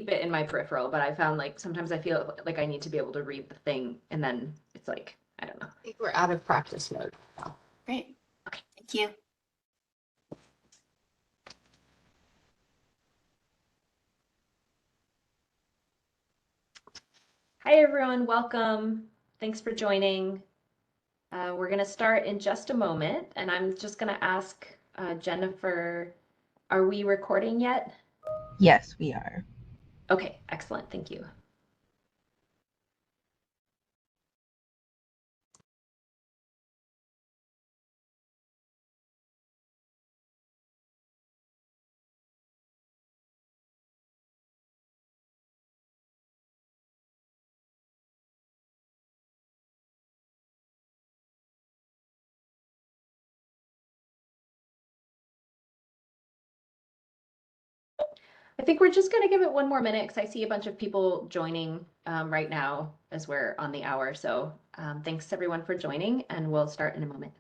it in my peripheral, but I found like sometimes I feel like I need to be able to read the thing and then it's like, I don't know. I think we're out of practice mode now. Great. Okay. Thank you. Hi, everyone. Welcome. Thanks for joining. We're going to start in just a moment, and I'm just going to ask Jennifer, are we recording yet? Yes, we are. Okay, excellent. Thank you. I think we're just going to give it one more minute because I see a bunch of people joining right now as we're on the hour. So thanks everyone for joining, and we'll start in a moment.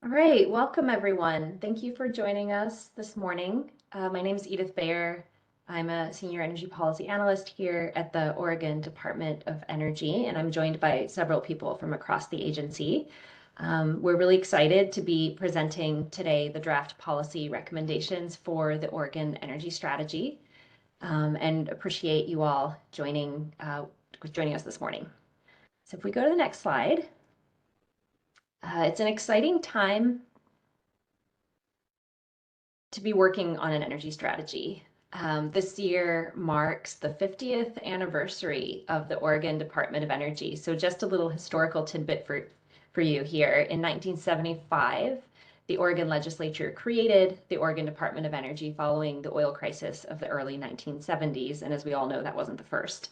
All right, welcome everyone. Thank you for joining us this morning. My name is Edith Bayer. I'm a senior energy policy analyst here at the Oregon Department of Energy, and I'm joined by several people from across the agency. We're really excited to be presenting today the draft policy recommendations for the Oregon Energy Strategy, and appreciate you all joining us this morning. So if we go to the next slide. It's an exciting time to be working on an energy strategy. This year marks the 50th anniversary of the Oregon Department of Energy. So just a little historical tidbit for you here. In 1975, the Oregon legislature created the Oregon Department of Energy following the oil crisis of the early 1970s. And as we all know, that wasn't the first.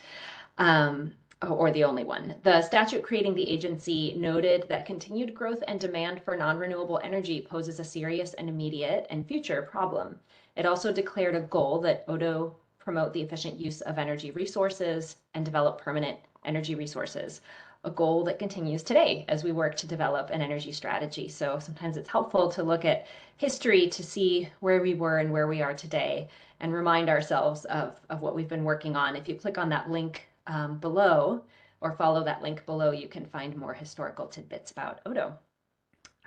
Or the only one. The statute creating the agency noted that continued growth and demand for non-renewable energy poses a serious and immediate and future problem. It also declared a goal that ODO promote the efficient use of energy resources and develop permanent energy resources, a goal that continues today as we work to develop an energy strategy. So sometimes it's helpful to look at history to see where we were and where we are today and remind ourselves of what we've been working on. If you click on that link below or follow that link below, you can find more historical tidbits about ODO. All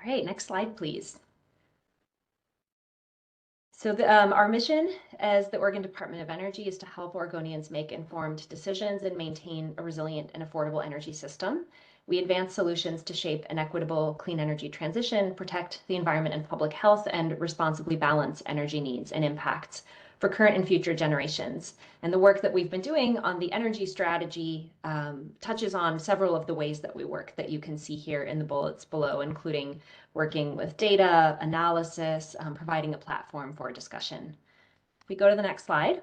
right, next slide, please. So our mission as the Oregon Department of Energy is to help Oregonians make informed decisions and maintain a resilient and affordable energy system. We advance solutions to shape an equitable clean energy transition, protect the environment and public health, and responsibly balance energy needs and impacts for current and future generations. And the work that we've been doing on the energy strategy touches on several of the ways that we work that you can see here in the bullets below, including working with data, analysis, providing a platform for discussion. If we go to the next slide,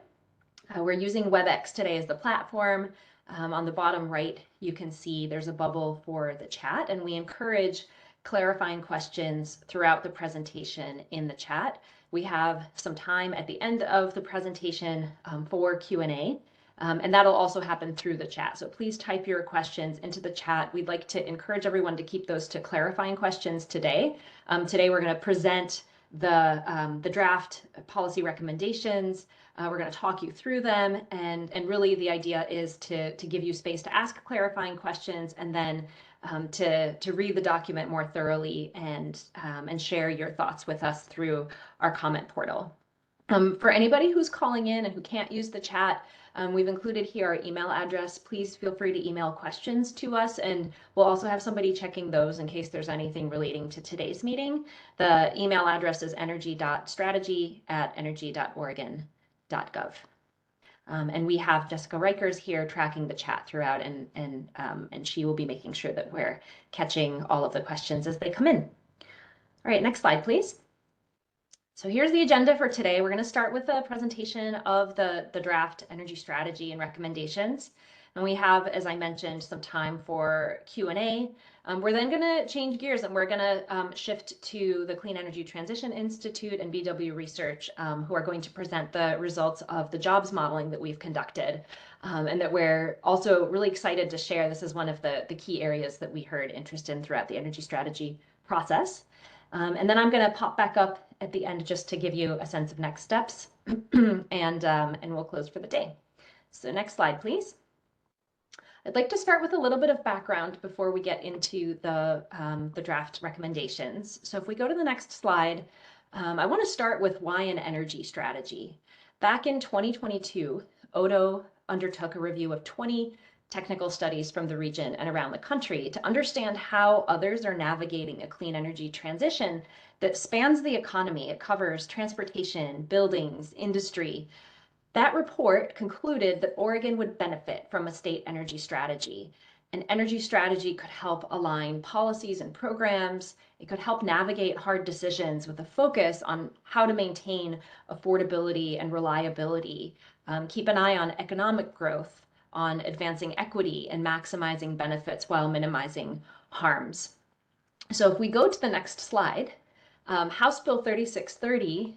we're using WebEx today as the platform. On the bottom right, you can see there's a bubble for the chat, and we encourage clarifying questions throughout the presentation in the chat. We have some time at the end of the presentation for Q&A, and that'll also happen through the chat. So please type your questions into the chat. We'd like to encourage everyone to keep those to clarifying questions today. Today we're going to present the draft policy recommendations. We're going to talk you through them, and really the idea is to give you space to ask clarifying questions and then to read the document more thoroughly and share your thoughts with us through our comment portal. For anybody who's calling in and who can't use the chat, we've included here our email address. Please feel free to email questions to us, and we'll also have somebody checking those in case there's anything relating to today's meeting. The email address is energy.strategy@energy.oregon.gov. And we have Jessica Rikers here tracking the chat throughout, and she will be making sure that we're catching all of the questions as they come in. All right, next slide, please. So here's the agenda for today. We're going to start with a presentation of the draft energy strategy and recommendations. And we have, as I mentioned, some time for Q&A. We're then going to change gears and we're going to shift to the Clean Energy Transition Institute and BW Research, who are going to present the results of the jobs modeling that we've conducted, and that we're also really excited to share. This is one of the key areas that we heard interest in throughout the energy strategy process. And then I'm going to pop back up at the end just to give you a sense of next steps, and we'll close for the day. So next slide, please. I'd like to start with a little bit of background before we get into the draft recommendations. So if we go to the next slide, I want to start with why an energy strategy. Back in 2022, Odo undertook a review of 20 technical studies from the region and around the country to understand how others are navigating a clean energy transition that spans the economy. It covers transportation, buildings, industry. That report concluded that Oregon would benefit from a state energy strategy. An energy strategy could help align policies and programs. It could help navigate hard decisions with a focus on how to maintain affordability and reliability, keep an eye on economic growth, on advancing equity and maximizing benefits while minimizing harms. So if we go to the next slide, House Bill 3630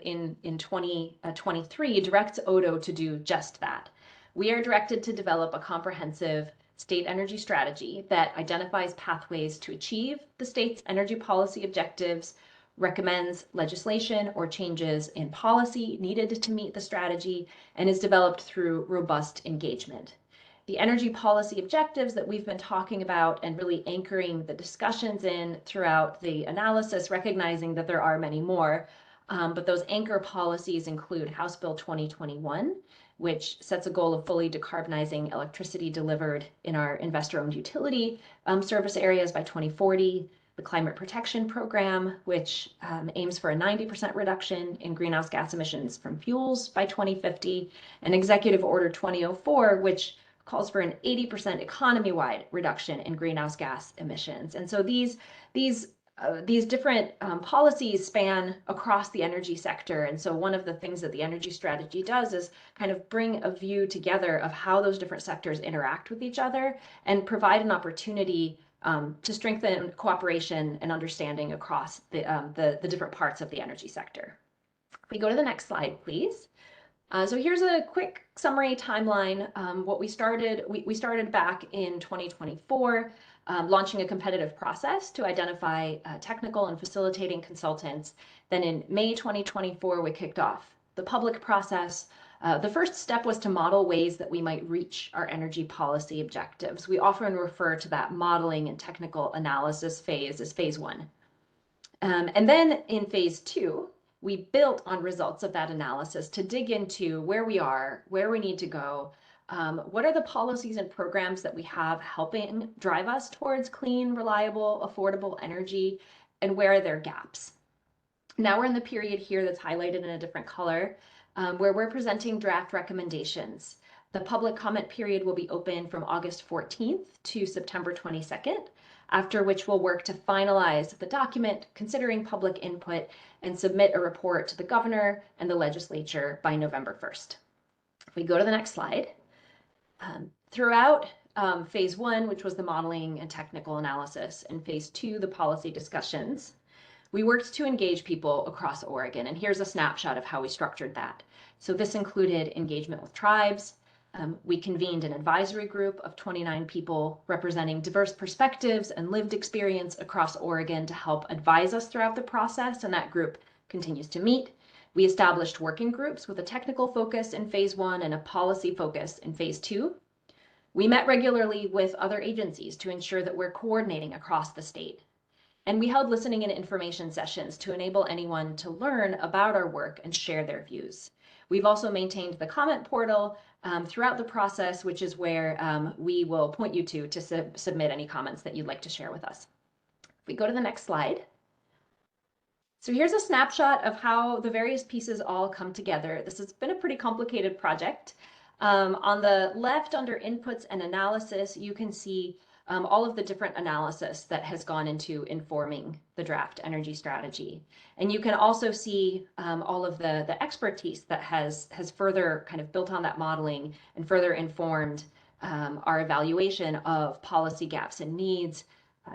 in 2023 directs Odo to do just that. We are directed to develop a comprehensive state energy strategy that identifies pathways to achieve the state's energy policy objectives, recommends legislation or changes in policy needed to meet the strategy, and is developed through robust engagement. The energy policy objectives that we've been talking about and really anchoring the discussions in throughout the analysis, recognizing that there are many more, but those anchor policies include House Bill 2021, which sets a goal of fully decarbonizing electricity delivered in our investor-owned utility service areas by 2040, the Climate Protection Program, which aims for a 90% reduction in greenhouse gas emissions from fuels by 2050, and Executive Order 2004, which calls for an 80% economy-wide reduction in greenhouse gas emissions. And so these different policies span across the energy sector. And so one of the things that the energy strategy does is kind of bring a view together of how those different sectors interact with each other and provide an opportunity to strengthen cooperation and understanding across the different parts of the energy sector. If we go to the next slide, please. So here's a quick summary timeline. What we started back in 2024, launching a competitive process to identify technical and facilitating consultants. Then in May 2024, we kicked off the public process. The first step was to model ways that we might reach our energy policy objectives. We often refer to that modeling and technical analysis phase as phase one. And then in phase two, we built on results of that analysis to dig into where we are, where we need to go, what are the policies and programs that we have helping drive us towards clean, reliable, affordable energy, and where are there gaps. Now we're in the period here that's highlighted in a different color, where we're presenting draft recommendations. The public comment period will be open from August 14th to September 22nd, after which we'll work to finalize the document, considering public input, and submit a report to the governor and the legislature by November 1st. If we go to the next slide, throughout phase one, which was the modeling and technical analysis, and phase two, the policy discussions, we worked to engage people across Oregon. And here's a snapshot of how we structured that. So this included engagement with tribes. We convened an advisory group of 29 people representing diverse perspectives and lived experience across Oregon to help advise us throughout the process, and that group continues to meet. We established working groups with a technical focus in phase one and a policy focus in phase two. We met regularly with other agencies to ensure that we're coordinating across the state. And we held listening and information sessions to enable anyone to learn about our work and share their views. We've also maintained the comment portal throughout the process, which is where we will point you to submit any comments that you'd like to share with us. If we go to the next slide. So here's a snapshot of how the various pieces all come together. This has been a pretty complicated project. On the left, under inputs and analysis, you can see all of the different analysis that has gone into informing the draft energy strategy. And you can also see all of the expertise that has further kind of built on that modeling and further informed our evaluation of policy gaps and needs,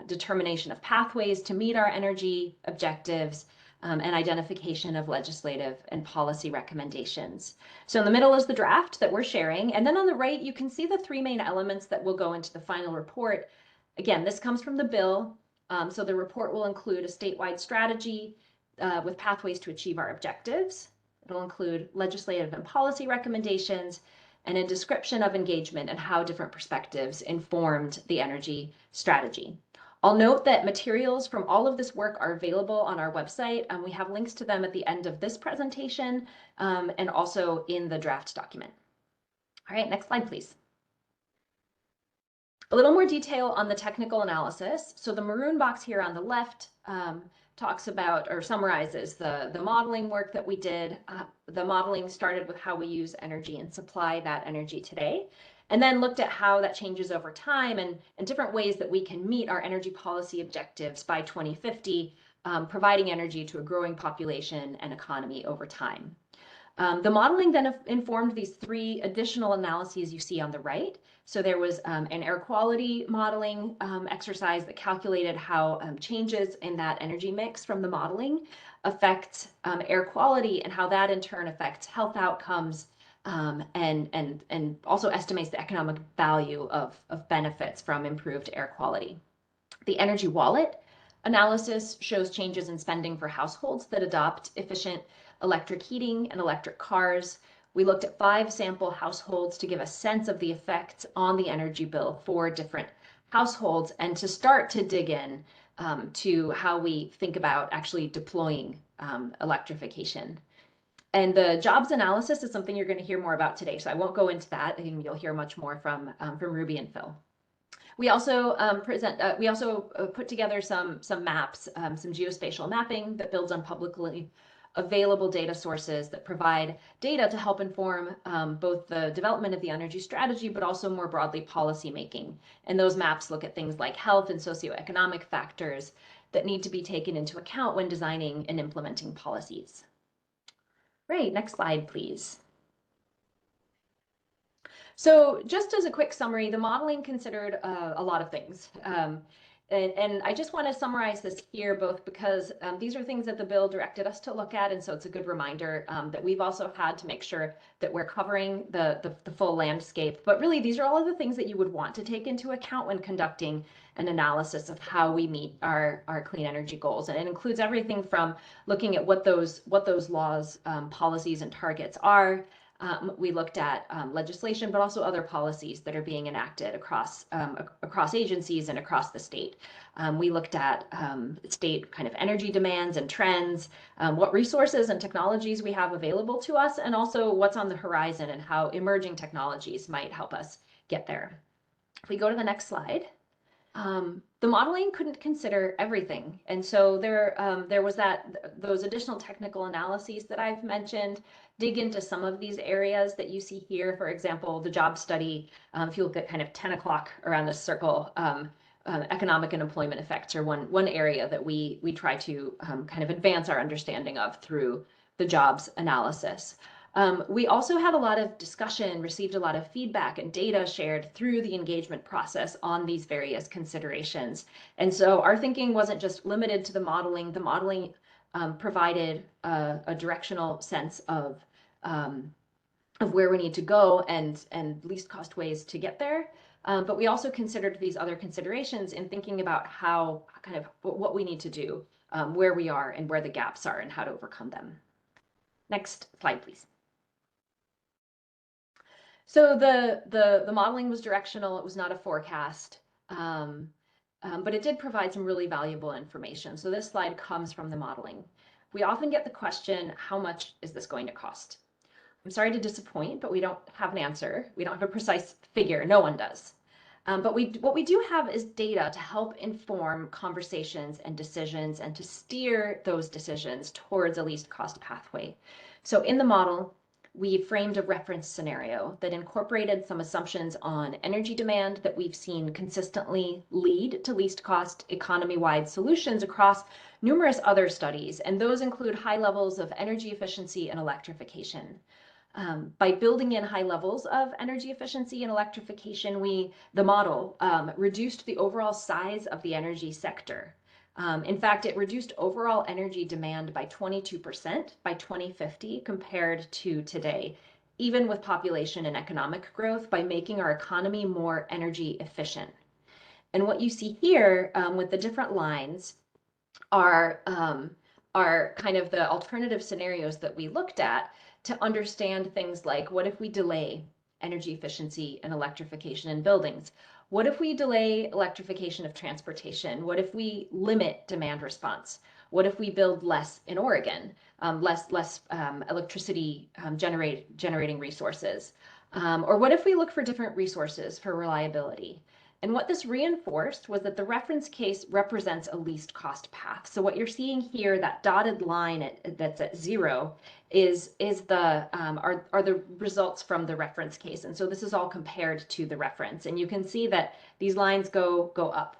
determination of pathways to meet our energy objectives, and identification of legislative and policy recommendations. So in the middle is the draft that we're sharing. And then on the right, you can see the three main elements that will go into the final report. Again, this comes from the bill. So the report will include a statewide strategy with pathways to achieve our objectives. It'll include legislative and policy recommendations and a description of engagement and how different perspectives informed the energy strategy. I'll note that materials from all of this work are available on our website, and we have links to them at the end of this presentation and also in the draft document. All right, next slide, please. A little more detail on the technical analysis. So the maroon box here on the left talks about or summarizes the modeling work that we did. The modeling started with how we use energy and supply that energy today, and then looked at how that changes over time and different ways that we can meet our energy policy objectives by 2050, providing energy to a growing population and economy over time. The modeling then informed these three additional analyses you see on the right. So there was an air quality modeling exercise that calculated how changes in that energy mix from the modeling affect air quality and how that in turn affects health outcomes, and also estimates the economic value of benefits from improved air quality. The energy wallet analysis shows changes in spending for households that adopt efficient electric heating and electric cars. We looked at 5 sample households to give a sense of the effects on the energy bill for different households and to start to dig in to how we think about actually deploying electrification. And the jobs analysis is something you're going to hear more about today, so I won't go into that, and you'll hear much more from Ruby and Phil. We also put together some maps, some geospatial mapping that builds on publicly available data sources that provide data to help inform both the development of the energy strategy, but also more broadly policy making. And those maps look at things like health and socioeconomic factors that need to be taken into account when designing and implementing policies. Great, next slide, please. So just as a quick summary, the modeling considered a lot of things. And I just want to summarize this here, both because these are things that the bill directed us to look at, and so it's a good reminder that we've also had to make sure that we're covering the full landscape. But really, these are all of the things that you would want to take into account when conducting an analysis of how we meet our clean energy goals. And it includes everything from looking at what those laws, policies, and targets are. We looked at legislation, but also other policies that are being enacted across agencies and across the state. We looked at state kind of energy demands and trends, what resources and technologies we have available to us, and also what's on the horizon and how emerging technologies might help us get there. If we go to the next slide. The modeling couldn't consider everything. And so there was those additional technical analyses that I've mentioned dig into some of these areas that you see here. For example, the job study, if you look at kind of 10 o'clock around this circle, economic and employment effects are one area that we try to kind of advance our understanding of through the jobs analysis. We also had a lot of discussion, received a lot of feedback and data shared through the engagement process on these various considerations. And so our thinking wasn't just limited to the modeling. The modeling provided a directional sense of where we need to go and least cost ways to get there. But we also considered these other considerations in thinking about how kind of what we need to do, where we are and where the gaps are and how to overcome them. Next slide, please. So the modeling was directional. It was not a forecast, but it did provide some really valuable information. So this slide comes from the modeling. We often get the question, how much is this going to cost? I'm sorry to disappoint, but we don't have an answer. We don't have a precise figure. No one does. But what we do have is data to help inform conversations and decisions and to steer those decisions towards a least cost pathway. So in the model, we framed a reference scenario that incorporated some assumptions on energy demand that we've seen consistently lead to least cost economy-wide solutions across numerous other studies, and those include high levels of energy efficiency and electrification. By building in high levels of energy efficiency and electrification, the model reduced the overall size of the energy sector. In fact, it reduced overall energy demand by 22% by 2050 compared to today, even with population and economic growth, by making our economy more energy efficient. And what you see here with the different lines are kind of the alternative scenarios that we looked at to understand things like, what if we delay energy efficiency and electrification in buildings? What if we delay electrification of transportation? What if we limit demand response? What if we build less in Oregon, less electricity generating resources? Or what if we look for different resources for reliability? And what this reinforced was that the reference case represents a least cost path. So what you're seeing here, that dotted line that's at 0, are the results from the reference case. And so this is all compared to the reference. And you can see that these lines go up.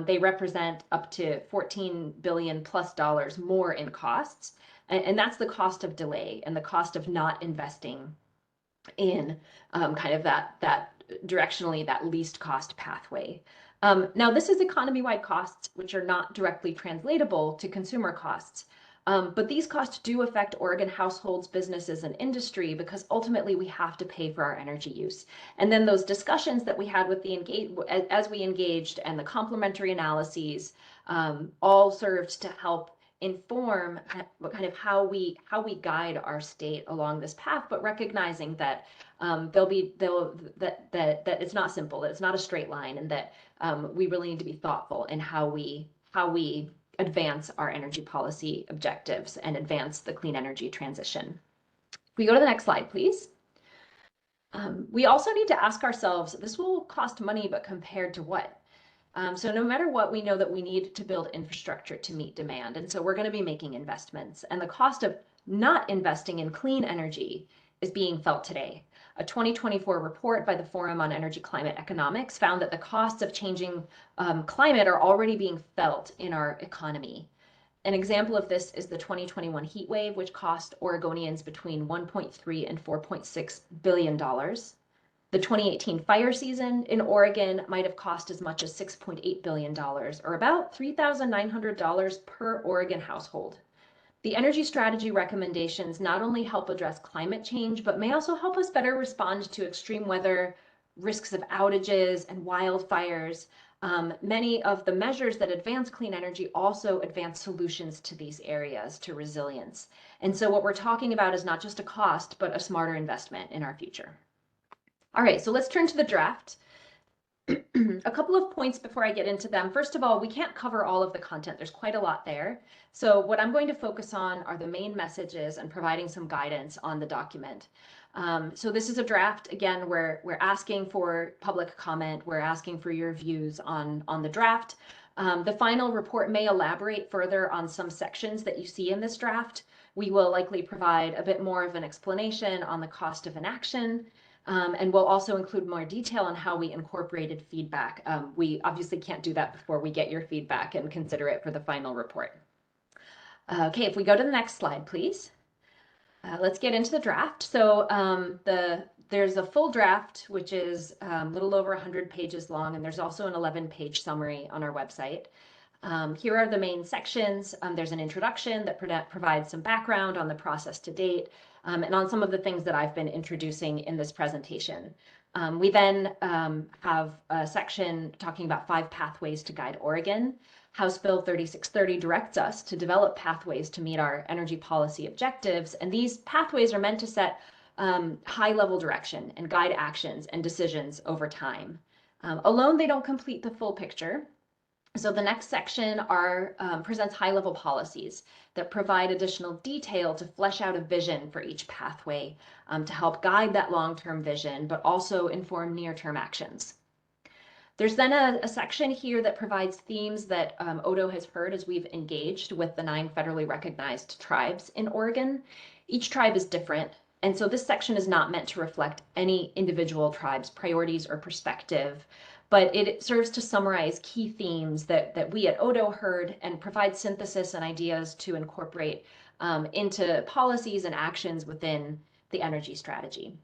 They represent up to $14 billion plus more in costs. And that's the cost of delay and the cost of not investing in kind of that directionally that least cost pathway. Now, this is economy-wide costs, which are not directly translatable to consumer costs. But these costs do affect Oregon households, businesses, and industry, because ultimately we have to pay for our energy use. And then those discussions that we had with as we engaged, and the complementary analyses all served to help inform kind of how we guide our state along this path, but recognizing that that it's not simple, that it's not a straight line, and that we really need to be thoughtful in how we advance our energy policy objectives and advance the clean energy transition. If we go to the next slide, please. We also need to ask ourselves, this will cost money, but compared to what? So no matter what, we know that we need to build infrastructure to meet demand. And so we're going to be making investments. And the cost of not investing in clean energy is being felt today. A 2024 report by the Forum on Energy Climate Economics found that the costs of changing climate are already being felt in our economy. An example of this is the 2021 heat wave, which cost Oregonians between $1.3 and $4.6 billion. The 2018 fire season in Oregon might have cost as much as $6.8 billion, or about $3,900 per Oregon household. The energy strategy recommendations not only help address climate change, but may also help us better respond to extreme weather, risks of outages, and wildfires. Many of the measures that advance clean energy also advance solutions to these areas, to resilience. And so what we're talking about is not just a cost, but a smarter investment in our future. All right, so let's turn to the draft. A couple of points before I get into them. First of all, we can't cover all of the content. There's quite a lot there. So what I'm going to focus on are the main messages and providing some guidance on the document. So this is a draft. Again, we're asking for public comment. We're asking for your views on the draft. The final report may elaborate further on some sections that you see in this draft. We will likely provide a bit more of an explanation on the cost of inaction. And we'll also include more detail on how we incorporated feedback. We obviously can't do that before we get your feedback and consider it for the final report. Okay, if we go to the next slide, please. Let's get into the draft. So there's a full draft, which is a little over 100 pages long, and there's also an 11-page summary on our website. Here are the main sections. There's an introduction that provides some background on the process to date, and on some of the things that I've been introducing in this presentation. We then have a section talking about 5 pathways to guide Oregon. House Bill 3630 directs us to develop pathways to meet our energy policy objectives, and these pathways are meant to set high-level direction and guide actions and decisions over time. Alone, they don't complete the full picture. So the next section presents high-level policies that provide additional detail to flesh out a vision for each pathway to help guide that long-term vision, but also inform near-term actions. There's then a section here that provides themes that Odo has heard as we've engaged with the 9 federally recognized tribes in Oregon. Each tribe is different. And so this section is not meant to reflect any individual tribe's priorities or perspective, but it serves to summarize key themes that we at Odo heard and provide synthesis and ideas to incorporate into policies and actions within the energy strategy.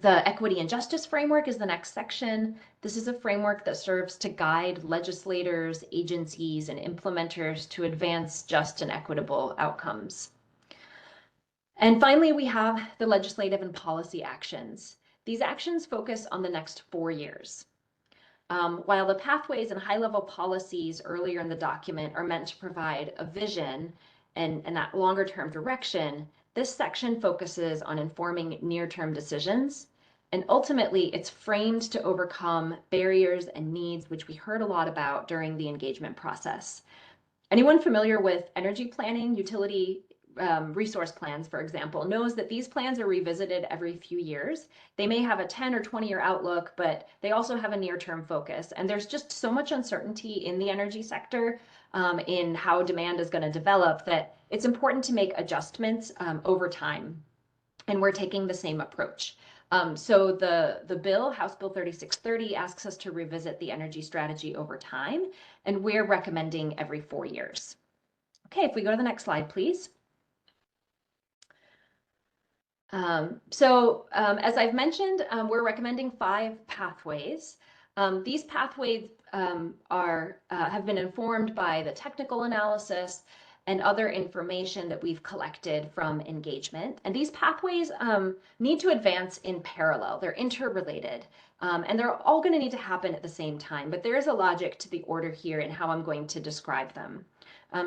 The equity and justice framework is the next section. This is a framework that serves to guide legislators, agencies, and implementers to advance just and equitable outcomes. And finally, we have the legislative and policy actions. These actions focus on the next 4 years. While the pathways and high-level policies earlier in the document are meant to provide a vision and that longer-term direction, this section focuses on informing near-term decisions. And ultimately, it's framed to overcome barriers and needs, which we heard a lot about during the engagement process. Anyone familiar with energy planning, utility resource plans, for example, knows that these plans are revisited every few years. They may have a 10 or 20-year outlook, but they also have a near-term focus. And there's just so much uncertainty in the energy sector in how demand is going to develop that it's important to make adjustments over time. And we're taking the same approach. So the bill, House Bill 3630, asks us to revisit the energy strategy over time, and we're recommending every 4 years. Okay, if we go to the next slide, please. As I've mentioned, we're recommending 5 pathways. These pathways have been informed by the technical analysis and other information that we've collected from engagement. And these pathways need to advance in parallel. They're interrelated, and they're all going to need to happen at the same time. But there is a logic to the order here in how I'm going to describe them.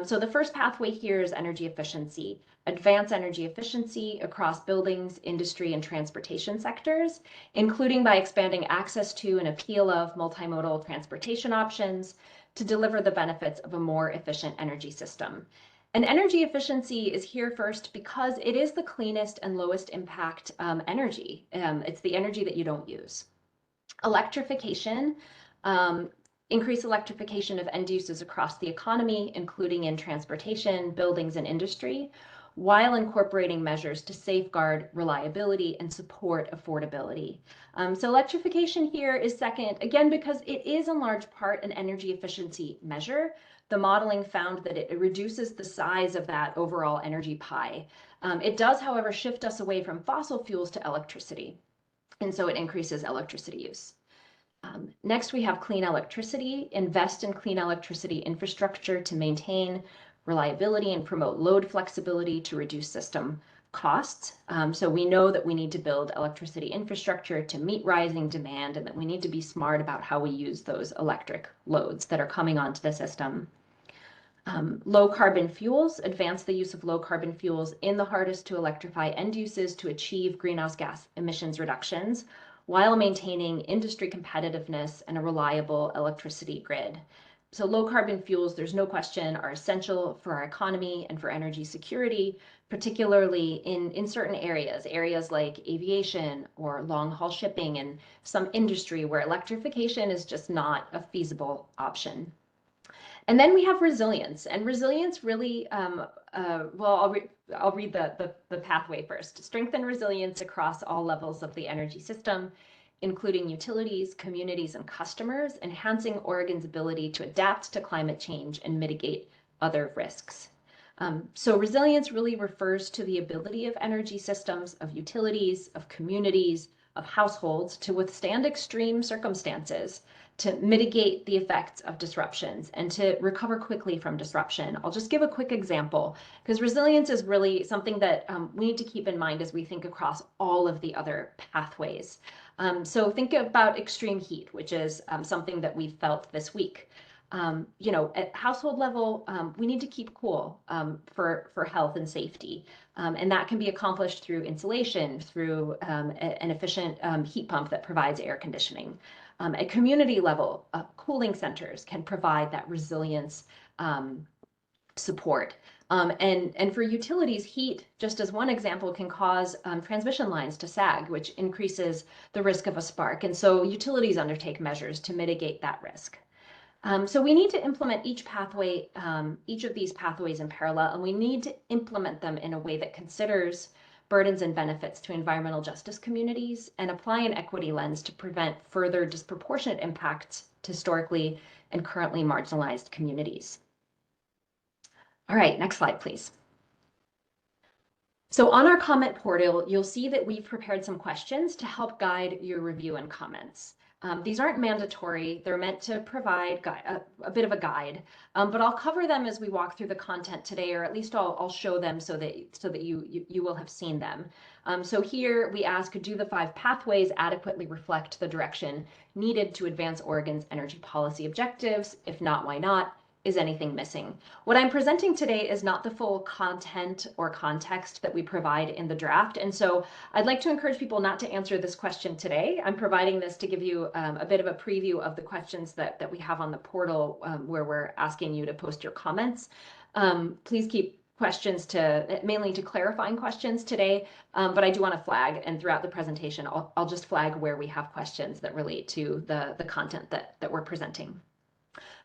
So the first pathway here is energy efficiency. Advance energy efficiency across buildings, industry, and transportation sectors, including by expanding access to and appeal of multimodal transportation options to deliver the benefits of a more efficient energy system. And energy efficiency is here first because it is the cleanest and lowest impact energy. It's the energy that you don't use. Electrification. Increase electrification of end uses across the economy, including in transportation, buildings, and industry, while incorporating measures to safeguard reliability and support affordability. So electrification here is second, again, because it is in large part an energy efficiency measure. The modeling found that it reduces the size of that overall energy pie. It does, however, shift us away from fossil fuels to electricity, and so it increases electricity use. Next, we have clean electricity. Invest in clean electricity infrastructure to maintain reliability and promote load flexibility to reduce system costs. So we know that we need to build electricity infrastructure to meet rising demand, and that we need to be smart about how we use those electric loads that are coming onto the system. Low carbon fuels. Advance the use of low carbon fuels in the hardest to electrify end uses to achieve greenhouse gas emissions reductions, while maintaining industry competitiveness and a reliable electricity grid. So low carbon fuels, there's no question, are essential for our economy and for energy security, particularly in certain areas like aviation or long haul shipping and some industry where electrification is just not a feasible option. And then we have resilience, and resilience really, I'll read the pathway first. Strengthen resilience across all levels of the energy system, including utilities, communities, and customers, enhancing Oregon's ability to adapt to climate change and mitigate other risks. So resilience really refers to the ability of energy systems, of utilities, of communities, of households to withstand extreme circumstances, to mitigate the effects of disruptions, and to recover quickly from disruption. I'll just give a quick example, because resilience is really something that we need to keep in mind as we think across all of the other pathways. So think about extreme heat, which is something that we've felt this week. At household level, we need to keep cool for health and safety. And that can be accomplished through insulation, through an efficient heat pump that provides air conditioning. At community level, cooling centers can provide that resilience support. And for utilities, heat, just as one example, can cause transmission lines to sag, which increases the risk of a spark. And so utilities undertake measures to mitigate that risk. So we need to implement each of these pathways in parallel, and we need to implement them in a way that considers burdens and benefits to environmental justice communities, and apply an equity lens to prevent further disproportionate impacts to historically and currently marginalized communities. All right, next slide, please. So on our comment portal, you'll see that we've prepared some questions to help guide your review and comments. These aren't mandatory. They're meant to provide a bit of a guide, but I'll cover them as we walk through the content today, or at least I'll show them so that you will have seen them. So here we ask, do the 5 pathways adequately reflect the direction needed to advance Oregon's energy policy objectives? If not, why not? Is anything missing? What I'm presenting today is not the full content or context that we provide in the draft. And so I'd like to encourage people not to answer this question today. I'm providing this to give you a bit of a preview of the questions that we have on the portal where we're asking you to post your comments. Please keep questions mainly to clarifying questions today, but I do want to flag, and throughout the presentation, I'll just flag where we have questions that relate to the content that we're presenting.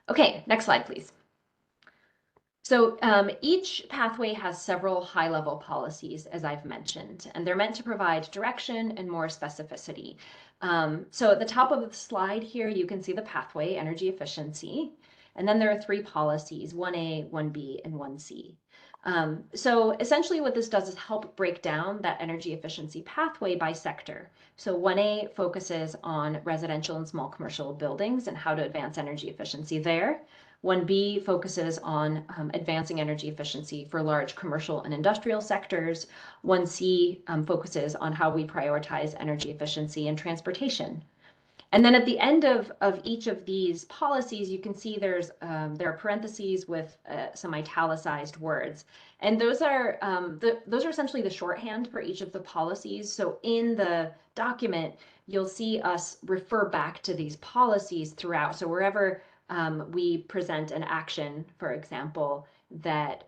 Okay, next slide, please. So each pathway has several high-level policies, as I've mentioned, and they're meant to provide direction and more specificity. So at the top of the slide here, you can see the pathway, energy efficiency, and then there are 3 policies, 1A, 1B, and 1C. So essentially what this does is help break down that energy efficiency pathway by sector. So 1A focuses on residential and small commercial buildings and how to advance energy efficiency there. 1B focuses on advancing energy efficiency for large commercial and industrial sectors. 1C focuses on how we prioritize energy efficiency in transportation. And then at the end of each of these policies, you can see there are parentheses with some italicized words. And those are essentially the shorthand for each of the policies. So in the document, you'll see us refer back to these policies throughout. So wherever we present an action, for example, that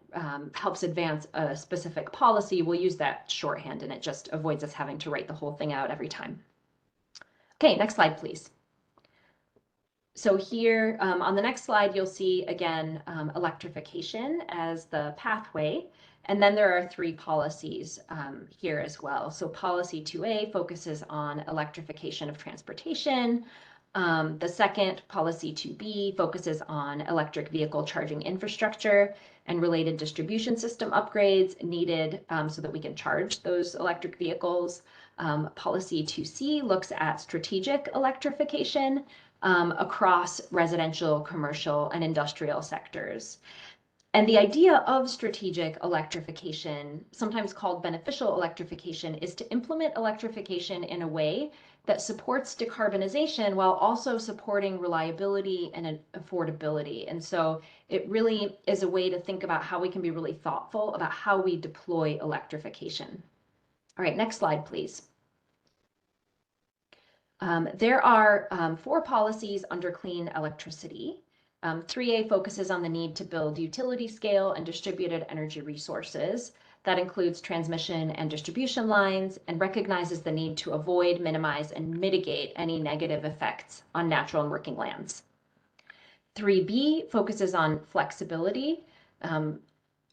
helps advance a specific policy, we'll use that shorthand, and it just avoids us having to write the whole thing out every time. Okay, next slide, please. So here on the next slide, you'll see again electrification as the pathway. And then there are 3 policies here as well. So policy 2A focuses on electrification of transportation. The second, policy 2B, focuses on electric vehicle charging infrastructure and related distribution system upgrades needed so that we can charge those electric vehicles. Policy 2C looks at strategic electrification across residential, commercial, and industrial sectors. And the idea of strategic electrification, sometimes called beneficial electrification, is to implement electrification in a way that supports decarbonization while also supporting reliability and affordability. And so it really is a way to think about how we can be really thoughtful about how we deploy electrification. All right, next slide, please. There are 4 policies under clean electricity. 3A focuses on the need to build utility scale and distributed energy resources. That includes transmission and distribution lines and recognizes the need to avoid, minimize, and mitigate any negative effects on natural and working lands. 3B focuses on flexibility.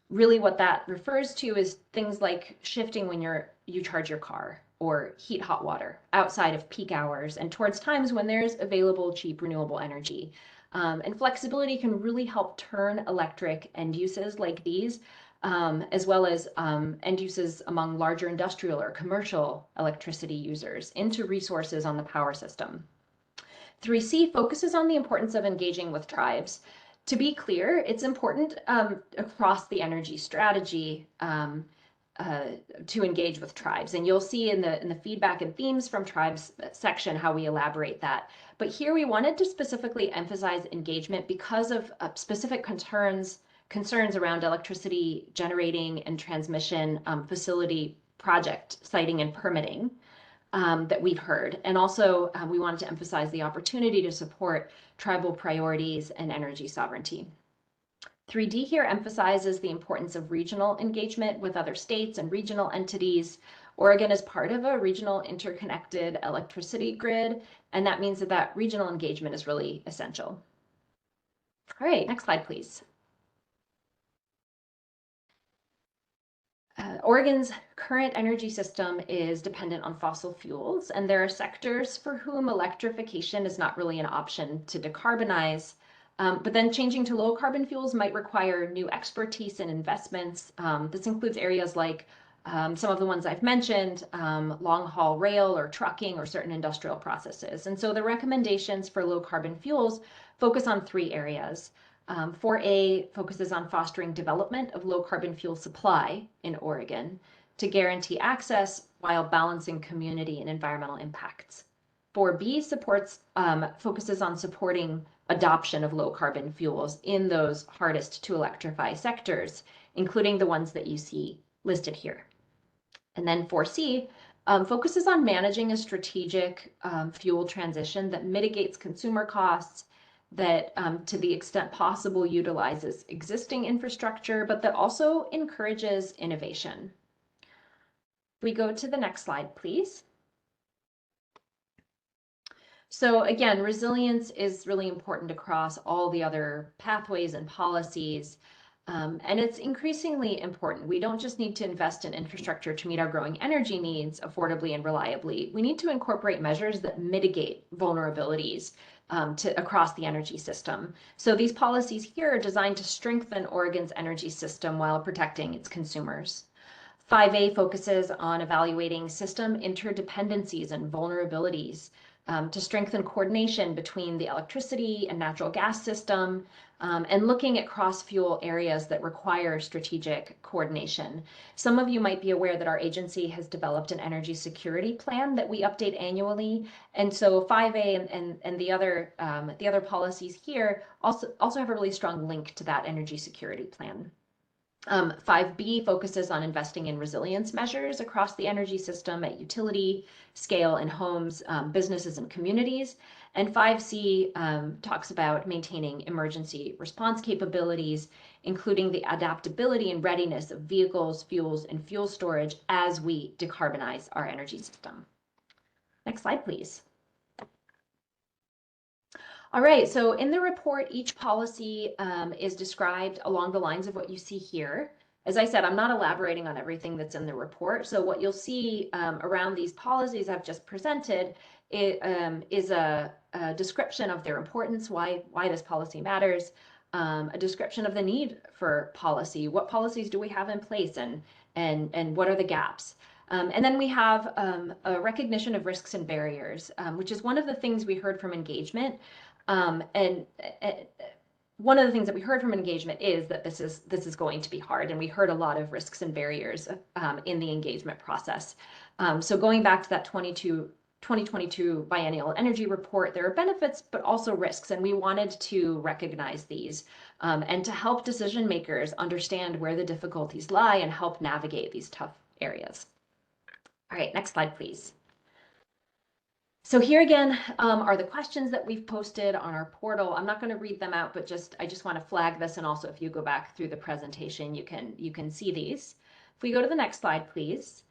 Really what that refers to is things like shifting when you charge your car or heat hot water outside of peak hours and towards times when there's available cheap renewable energy. And flexibility can really help turn electric end uses like these, as well as end uses among larger industrial or commercial electricity users into resources on the power system. 3C focuses on the importance of engaging with tribes. To be clear, it's important across the energy strategy to engage with tribes. And you'll see in the feedback and themes from tribes section how we elaborate that. But here we wanted to specifically emphasize engagement because of specific concerns around electricity generating and transmission facility project siting and permitting that we've heard. And also we wanted to emphasize the opportunity to support tribal priorities and energy sovereignty. 3D here emphasizes the importance of regional engagement with other states and regional entities. Oregon is part of a regional interconnected electricity grid, and that means that regional engagement is really essential. All right, next slide, please. Oregon's current energy system is dependent on fossil fuels, and there are sectors for whom electrification is not really an option to decarbonize. But then changing to low carbon fuels might require new expertise and investments. This includes areas like some of the ones I've mentioned, long haul rail or trucking or certain industrial processes. And so the recommendations for low carbon fuels focus on 3 areas. 4A focuses on fostering development of low carbon fuel supply in Oregon to guarantee access while balancing community and environmental impacts. 4B focuses on supporting adoption of low carbon fuels in those hardest to electrify sectors, including the ones that you see listed here. And then 4C focuses on managing a strategic fuel transition that mitigates consumer costs, that to the extent possible utilizes existing infrastructure, but that also encourages innovation. We go to the next slide, please. So again, resilience is really important across all the other pathways and policies. And it's increasingly important. We don't just need to invest in infrastructure to meet our growing energy needs affordably and reliably. We need to incorporate measures that mitigate vulnerabilities across the energy system. So these policies here are designed to strengthen Oregon's energy system while protecting its consumers. 5A focuses on evaluating system interdependencies and vulnerabilities to strengthen coordination between the electricity and natural gas system, and looking at cross-fuel areas that require strategic coordination. Some of you might be aware that our agency has developed an energy security plan that we update annually, and so 5A and the other policies here also have a really strong link to that energy security plan. 5B focuses on investing in resilience measures across the energy system at utility scale in homes, businesses, and communities. And 5C talks about maintaining emergency response capabilities, including the adaptability and readiness of vehicles, fuels, and fuel storage as we decarbonize our energy system. Next slide, please. All right, so in the report, each policy is described along the lines of what you see here. As I said, I'm not elaborating on everything that's in the report. So what you'll see around these policies I've just presented is a description of their importance, why this policy matters, a description of the need for policy, what policies do we have in place, and what are the gaps. And then we have a recognition of risks and barriers, which is one of the things we heard from engagement. And one of the things that we heard from engagement is that this is going to be hard, and we heard a lot of risks and barriers in the engagement process. So going back to that 2022 biennial energy report, there are benefits, but also risks, and we wanted to recognize these and to help decision makers understand where the difficulties lie and help navigate these tough areas. All right, next slide, please. So here again are the questions that we've posted on our portal. I'm not going to read them out, but I just want to flag this, and also if you go back through the presentation, you can see these. If we go to the next slide, please.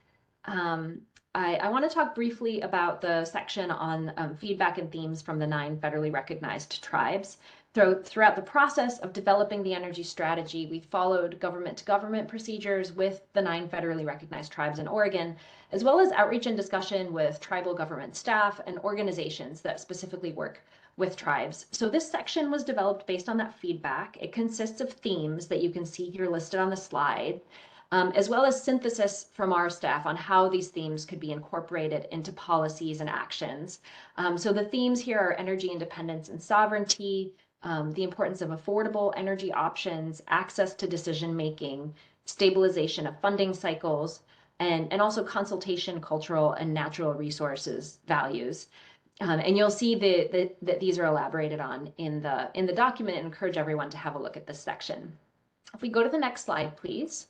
I want to talk briefly about the section on feedback and themes from the 9 federally recognized tribes. Throughout the process of developing the energy strategy, we followed government-to-government procedures with the 9 federally recognized tribes in Oregon, as well as outreach and discussion with tribal government staff and organizations that specifically work with tribes. So this section was developed based on that feedback. It consists of themes that you can see here listed on the slide, as well as synthesis from our staff on how these themes could be incorporated into policies and actions. So the themes here are energy independence and sovereignty, the importance of affordable energy options, access to decision-making, stabilization of funding cycles, and also consultation, cultural, and natural resources values. And you'll see that these are elaborated on in the document, and encourage everyone to have a look at this section. If we go to the next slide, please.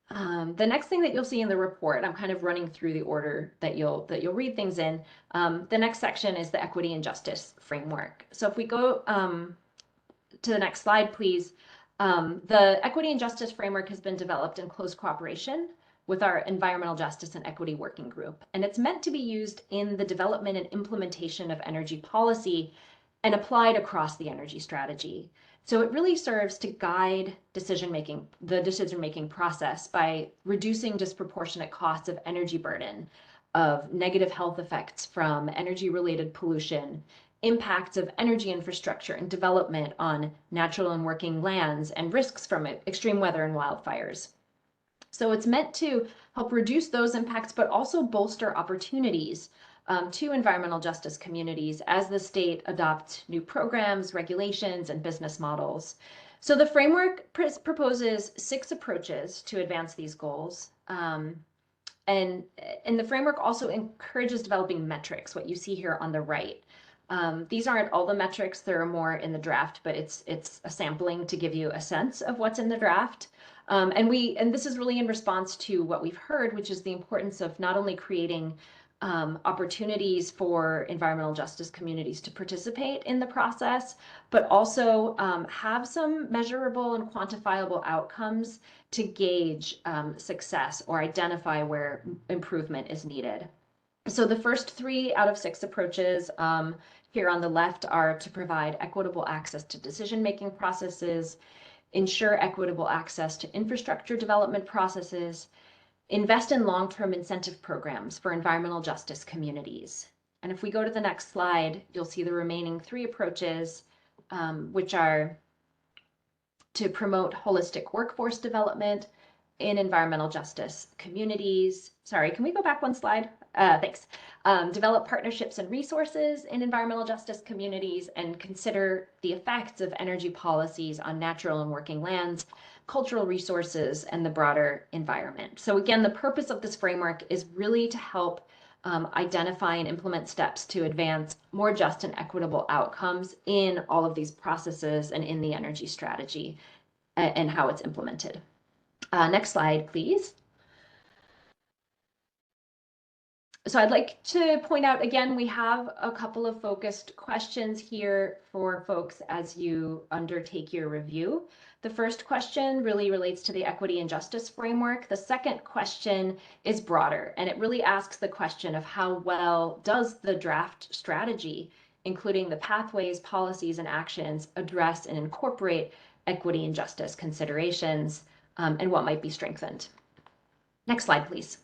The next thing that you'll see in the report, I'm kind of running through the order that you'll read things in. The next section is the equity and justice framework. So if we go to the next slide, please. The equity and justice framework has been developed in close cooperation with our Environmental Justice and Equity Working Group, and it's meant to be used in the development and implementation of energy policy and applied across the energy strategy. So it really serves to guide the decision-making process by reducing disproportionate costs of energy burden, of negative health effects from energy-related pollution, impacts of energy infrastructure and development on natural and working lands, and risks from extreme weather and wildfires. So it's meant to help reduce those impacts, but also bolster opportunities to environmental justice communities as the state adopts new programs, regulations, and business models. So the framework proposes 6 approaches to advance these goals. And the framework also encourages developing metrics, what you see here on the right. These aren't all the metrics, there are more in the draft, but it's a sampling to give you a sense of what's in the draft. And this is really in response to what we've heard, which is the importance of not only creating opportunities for environmental justice communities to participate in the process, but also have some measurable and quantifiable outcomes to gauge success or identify where improvement is needed. So the first 3 out of 6 approaches here on the left are to provide equitable access to decision-making processes, ensure equitable access to infrastructure development processes, invest in long-term incentive programs for environmental justice communities. And if we go to the next slide, you'll see the remaining 3 approaches, which are to promote holistic workforce development in environmental justice communities. Sorry, can we go back one slide? Thanks. Develop partnerships and resources in environmental justice communities and consider the effects of energy policies on natural and working lands, cultural resources, and the broader environment. So again, the purpose of this framework is really to help identify and implement steps to advance more just and equitable outcomes in all of these processes and in the energy strategy and how it's implemented. Next slide, please. So I'd like to point out again, we have a couple of focused questions here for folks as you undertake your review. The first question really relates to the equity and justice framework. The second question is broader, and it really asks the question of how well does the draft strategy, including the pathways, policies, and actions, address and incorporate equity and justice considerations, and what might be strengthened. Next slide, please.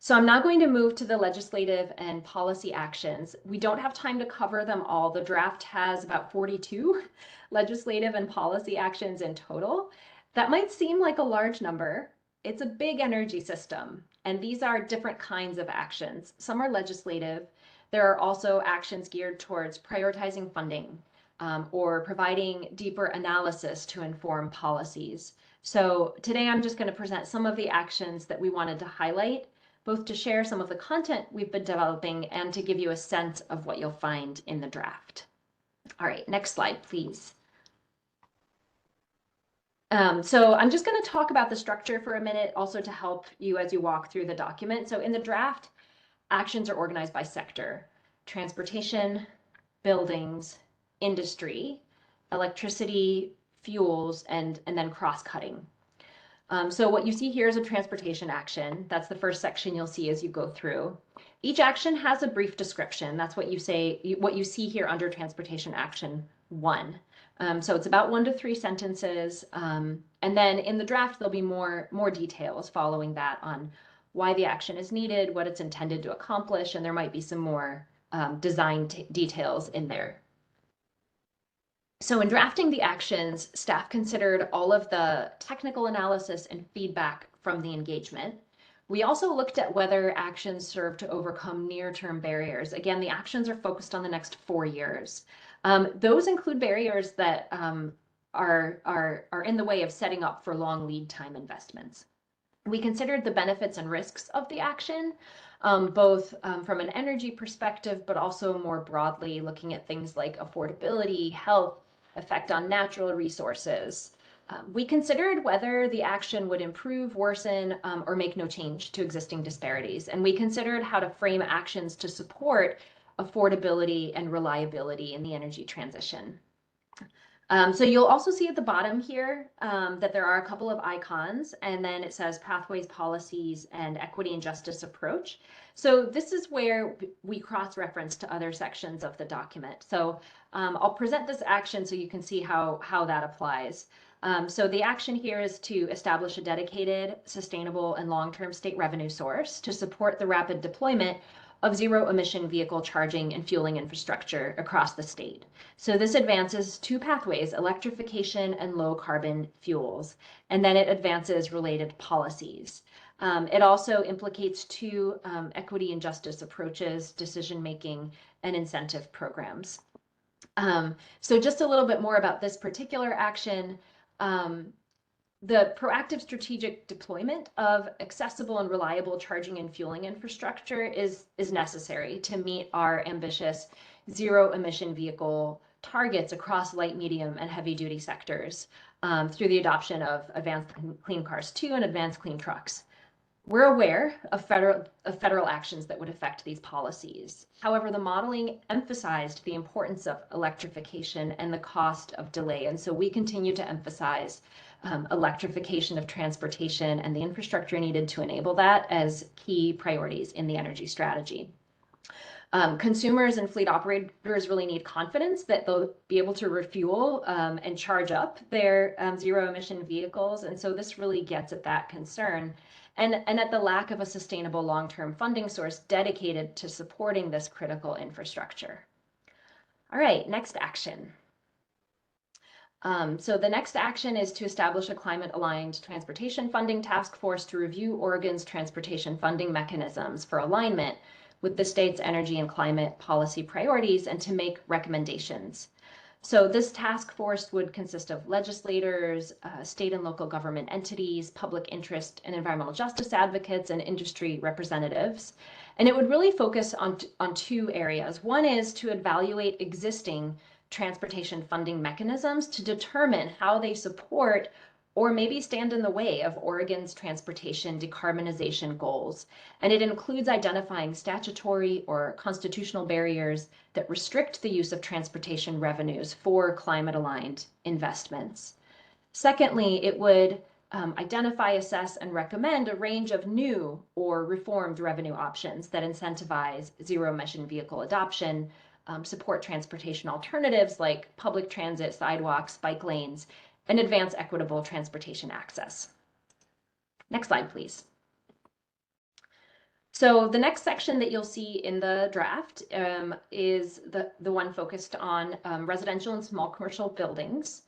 So I'm now going to move to the legislative and policy actions. We don't have time to cover them all. The draft has about 42 legislative and policy actions in total. That might seem like a large number. It's a big energy system, and these are different kinds of actions. Some are legislative. There are also actions geared towards prioritizing funding or providing deeper analysis to inform policies. So today I'm just going to present some of the actions that we wanted to highlight, both to share some of the content we've been developing and to give you a sense of what you'll find in the draft. All right, next slide, please. So I'm just going to talk about the structure for a minute, also to help you as you walk through the document. So in the draft, actions are organized by sector: transportation, buildings, industry, electricity, fuels, and then cross-cutting. So what you see here is a transportation action. That's the first section you'll see as you go through. Each action has a brief description. That's what you see here under transportation action 1. So it's about 1 to 3 sentences. And then in the draft, there'll be more details following that on why the action is needed, what it's intended to accomplish, and there might be some more design details in there. So in drafting the actions, staff considered all of the technical analysis and feedback from the engagement. We also looked at whether actions serve to overcome near-term barriers. Again, the actions are focused on the next 4 years. Those include barriers that are in the way of setting up for long lead time investments. We considered the benefits and risks of the action, both from an energy perspective, but also more broadly looking at things like affordability, health, effect on natural resources. We considered whether the action would improve, worsen, or make no change to existing disparities. And we considered how to frame actions to support affordability and reliability in the energy transition. So you'll also see at the bottom here that there are a couple of icons, and then it says pathways, policies, and equity and justice approach. So this is where we cross-reference to other sections of the document. So I'll present this action so you can see how that applies. So the action here is to establish a dedicated, sustainable, and long-term state revenue source to support the rapid deployment of zero-emission vehicle charging and fueling infrastructure across the state. So this advances two pathways, electrification and low-carbon fuels, and then it advances related policies. It also implicates two equity and justice approaches, decision-making, and incentive programs. So just a little bit more about this particular action. The proactive strategic deployment of accessible and reliable charging and fueling infrastructure is necessary to meet our ambitious zero emission vehicle targets across light, medium, and heavy duty sectors through the adoption of Advanced Clean Cars 2 and Advanced Clean Trucks. We're aware of federal actions that would affect these policies. However, the modeling emphasized the importance of electrification and the cost of delay. And so we continue to emphasize electrification of transportation and the infrastructure needed to enable that as key priorities in the energy strategy. Consumers and fleet operators really need confidence that they'll be able to refuel and charge up their zero emission vehicles. And so this really gets at that concern and at the lack of a sustainable long-term funding source dedicated to supporting this critical infrastructure. All right, next action. So the next action is to establish a climate-aligned transportation funding task force to review Oregon's transportation funding mechanisms for alignment with the state's energy and climate policy priorities and to make recommendations. So this task force would consist of legislators, state and local government entities, public interest and environmental justice advocates, and industry representatives. And it would really focus on two areas. One is to evaluate existing transportation funding mechanisms to determine how they support or maybe stand in the way of Oregon's transportation decarbonization goals. And it includes identifying statutory or constitutional barriers that restrict the use of transportation revenues for climate-aligned investments. Secondly, it would identify, assess, and recommend a range of new or reformed revenue options that incentivize zero-emission vehicle adoption, support transportation alternatives like public transit, sidewalks, bike lanes, and advance equitable transportation access. Next slide, please. So the next section that you'll see in the draft is the one focused on residential and small commercial buildings.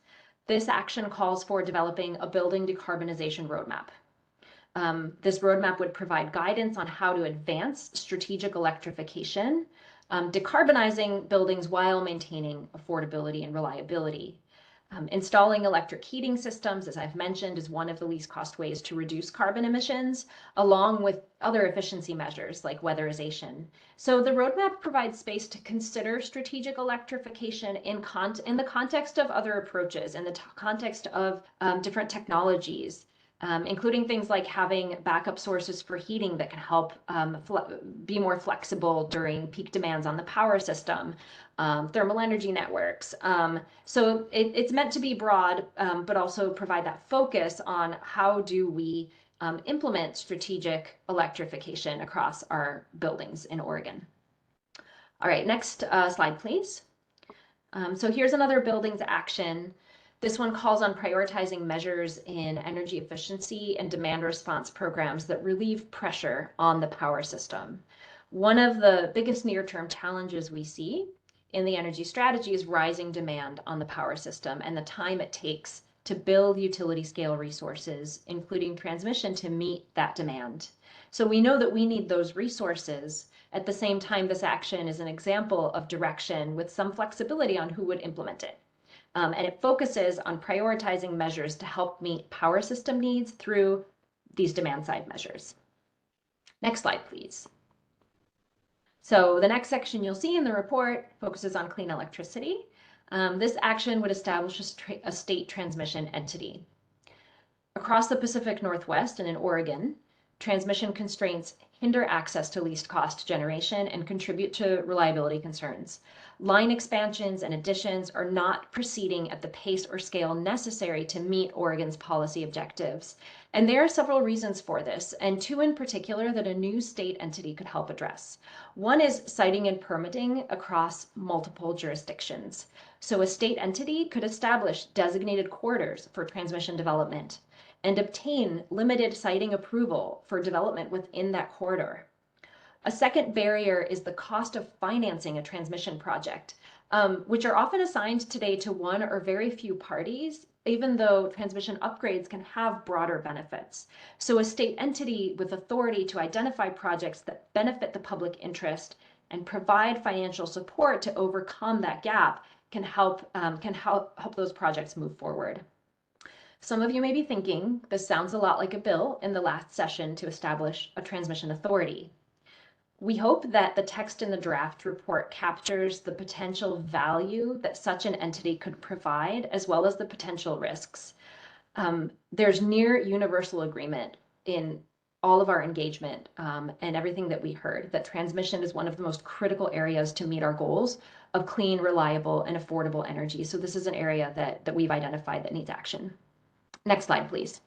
This action calls for developing a building decarbonization roadmap. This roadmap would provide guidance on how to advance strategic electrification, decarbonizing buildings while maintaining affordability and reliability. Installing electric heating systems, as I've mentioned, is one of the least cost ways to reduce carbon emissions, along with other efficiency measures like weatherization. So the roadmap provides space to consider strategic electrification in the context of other approaches, in the context of different technologies, including things like having backup sources for heating that can help be more flexible during peak demands on the power system, thermal energy networks. So it's meant to be broad, but also provide that focus on how do we implement strategic electrification across our buildings in Oregon. All right, next slide, please. So here's another buildings action. This one calls on prioritizing measures in energy efficiency and demand response programs that relieve pressure on the power system. One of the biggest near-term challenges we see in the energy strategy is rising demand on the power system and the time it takes to build utility scale resources, including transmission, to meet that demand. So we know that we need those resources. At the same time, this action is an example of direction with some flexibility on who would implement it. And it focuses on prioritizing measures to help meet power system needs through these demand side measures. Next slide, please. So the next section you'll see in the report focuses on clean electricity. This action would establish a state transmission entity. Across the Pacific Northwest and in Oregon, transmission constraints hinder access to least cost generation and contribute to reliability concerns. Line expansions and additions are not proceeding at the pace or scale necessary to meet Oregon's policy objectives. And there are several reasons for this, and two in particular that a new state entity could help address. One is siting and permitting across multiple jurisdictions. So a state entity could establish designated corridors for transmission development and obtain limited siting approval for development within that corridor. A second barrier is the cost of financing a transmission project, which are often assigned today to one or very few parties, even though transmission upgrades can have broader benefits. So a state entity with authority to identify projects that benefit the public interest and provide financial support to overcome that gap can help those projects move forward. Some of you may be thinking, this sounds a lot like a bill in the last session to establish a transmission authority. We hope that the text in the draft report captures the potential value that such an entity could provide, as well as the potential risks. There's near universal agreement in all of our engagement and everything that we heard, that transmission is one of the most critical areas to meet our goals of clean, reliable, and affordable energy. So this is an area that we've identified that needs action. Next slide, please.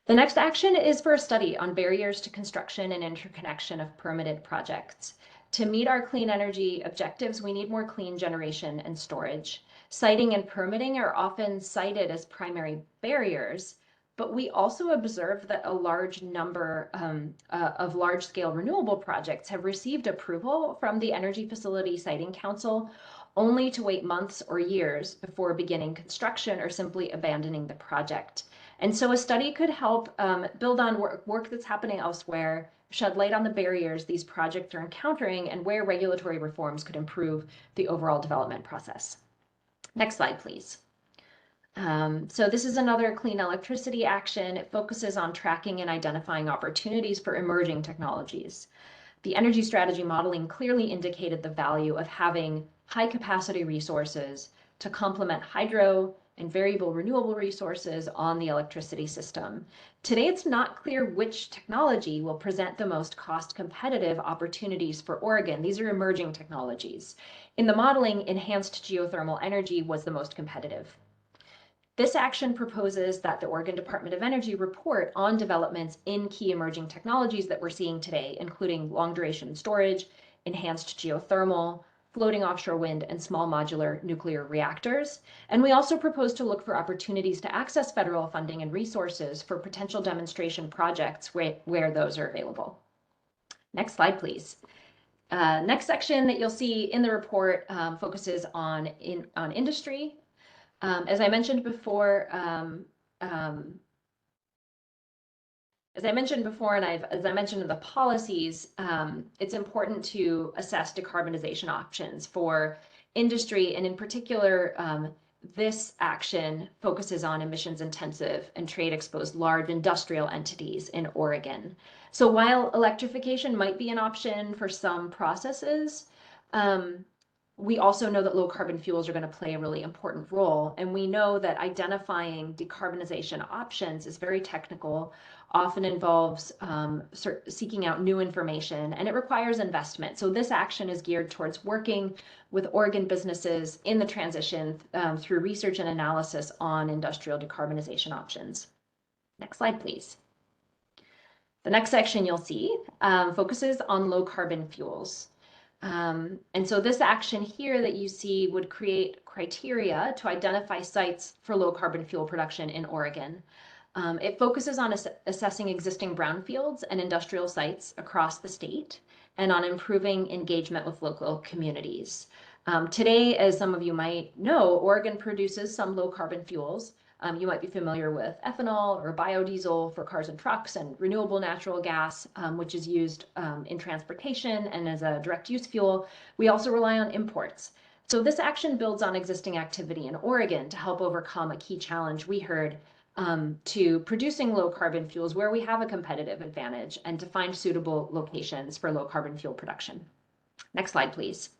The next action is for a study on barriers to construction and interconnection of permitted projects. To meet our clean energy objectives, we need more clean generation and storage. Siting and permitting are often cited as primary barriers, but we also observed that a large number of large-scale renewable projects have received approval from the Energy Facility Siting Council only to wait months or years before beginning construction or simply abandoning the project. And so a study could help build on work that's happening elsewhere, shed light on the barriers these projects are encountering and where regulatory reforms could improve the overall development process. Next slide, please. So this is another clean electricity action. It focuses on tracking and identifying opportunities for emerging technologies. The energy strategy modeling clearly indicated the value of having high capacity resources to complement hydro and variable renewable resources on the electricity system. Today, it's not clear which technology will present the most cost competitive opportunities for Oregon. These are emerging technologies. In the modeling, enhanced geothermal energy was the most competitive. This action proposes that the Oregon Department of Energy report on developments in key emerging technologies that we're seeing today, including long duration storage, enhanced geothermal, floating offshore wind, and small modular nuclear reactors. And we also propose to look for opportunities to access federal funding and resources for potential demonstration projects where those are available. Next slide, please. Next section that you'll see in the report focuses on industry. As I mentioned before, as I mentioned in the policies, it's important to assess decarbonization options for industry, and in particular, this action focuses on emissions intensive and trade exposed large industrial entities in Oregon. So while electrification might be an option for some processes, we also know that low carbon fuels are going to play a really important role. And we know that identifying decarbonization options is very technical, often involves seeking out new information, and it requires investment. So this action is geared towards working with Oregon businesses in the transition through research and analysis on industrial decarbonization options. Next slide, please. The next section you'll see focuses on low carbon fuels. And so this action here that you see would create criteria to identify sites for low carbon fuel production in Oregon. It focuses on assessing existing brownfields and industrial sites across the state and on improving engagement with local communities. Today, as some of you might know, Oregon produces some low carbon fuels. You might be familiar with ethanol or biodiesel for cars and trucks, and renewable natural gas, which is used in transportation and as a direct use fuel. We also rely on imports. So this action builds on existing activity in Oregon to help overcome a key challenge we heard to producing low carbon fuels where we have a competitive advantage, and to find suitable locations for low carbon fuel production. Next slide, please.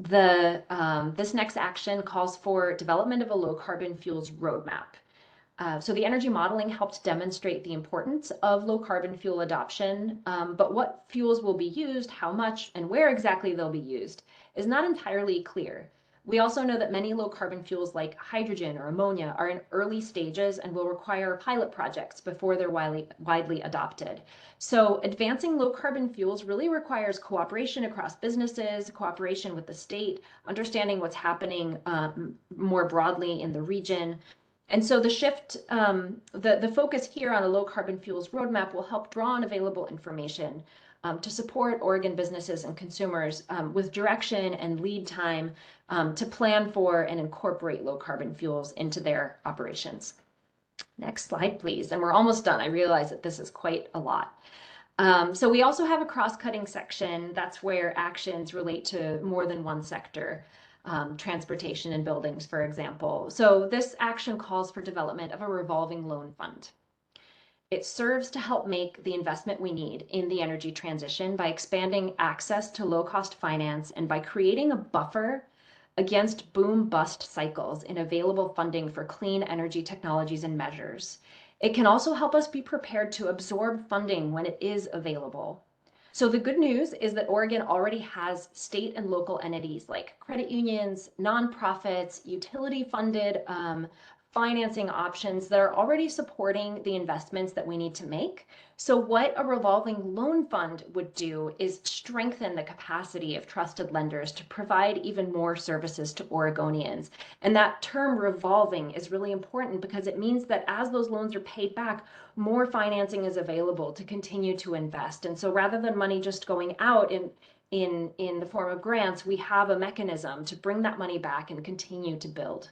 This next action calls for development of a low carbon fuels roadmap. So the energy modeling helped demonstrate the importance of low carbon fuel adoption, but what fuels will be used, how much, and where exactly they'll be used is not entirely clear. We also know that many low carbon fuels like hydrogen or ammonia are in early stages and will require pilot projects before they're widely adopted. So advancing low carbon fuels really requires cooperation across businesses, cooperation with the state, understanding what's happening more broadly in the region. And so the shift, the focus here on a low carbon fuels roadmap will help draw on available information to support Oregon businesses and consumers with direction and lead time to plan for and incorporate low carbon fuels into their operations. Next slide, please. And we're almost done. I realize that this is quite a lot. So we also have a cross-cutting section. That's where actions relate to more than one sector. Transportation and buildings, for example. So this action calls for development of a revolving loan fund. It serves to help make the investment we need in the energy transition by expanding access to low-cost finance and by creating a buffer against boom-bust cycles in available funding for clean energy technologies and measures. It can also help us be prepared to absorb funding when it is available. So the good news is that Oregon already has state and local entities like credit unions, nonprofits, utility-funded financing options that are already supporting the investments that we need to make. So what a revolving loan fund would do is strengthen the capacity of trusted lenders to provide even more services to Oregonians. And that term revolving is really important because it means that as those loans are paid back, more financing is available to continue to invest. And so rather than money just going out in the form of grants, we have a mechanism to bring that money back and continue to build.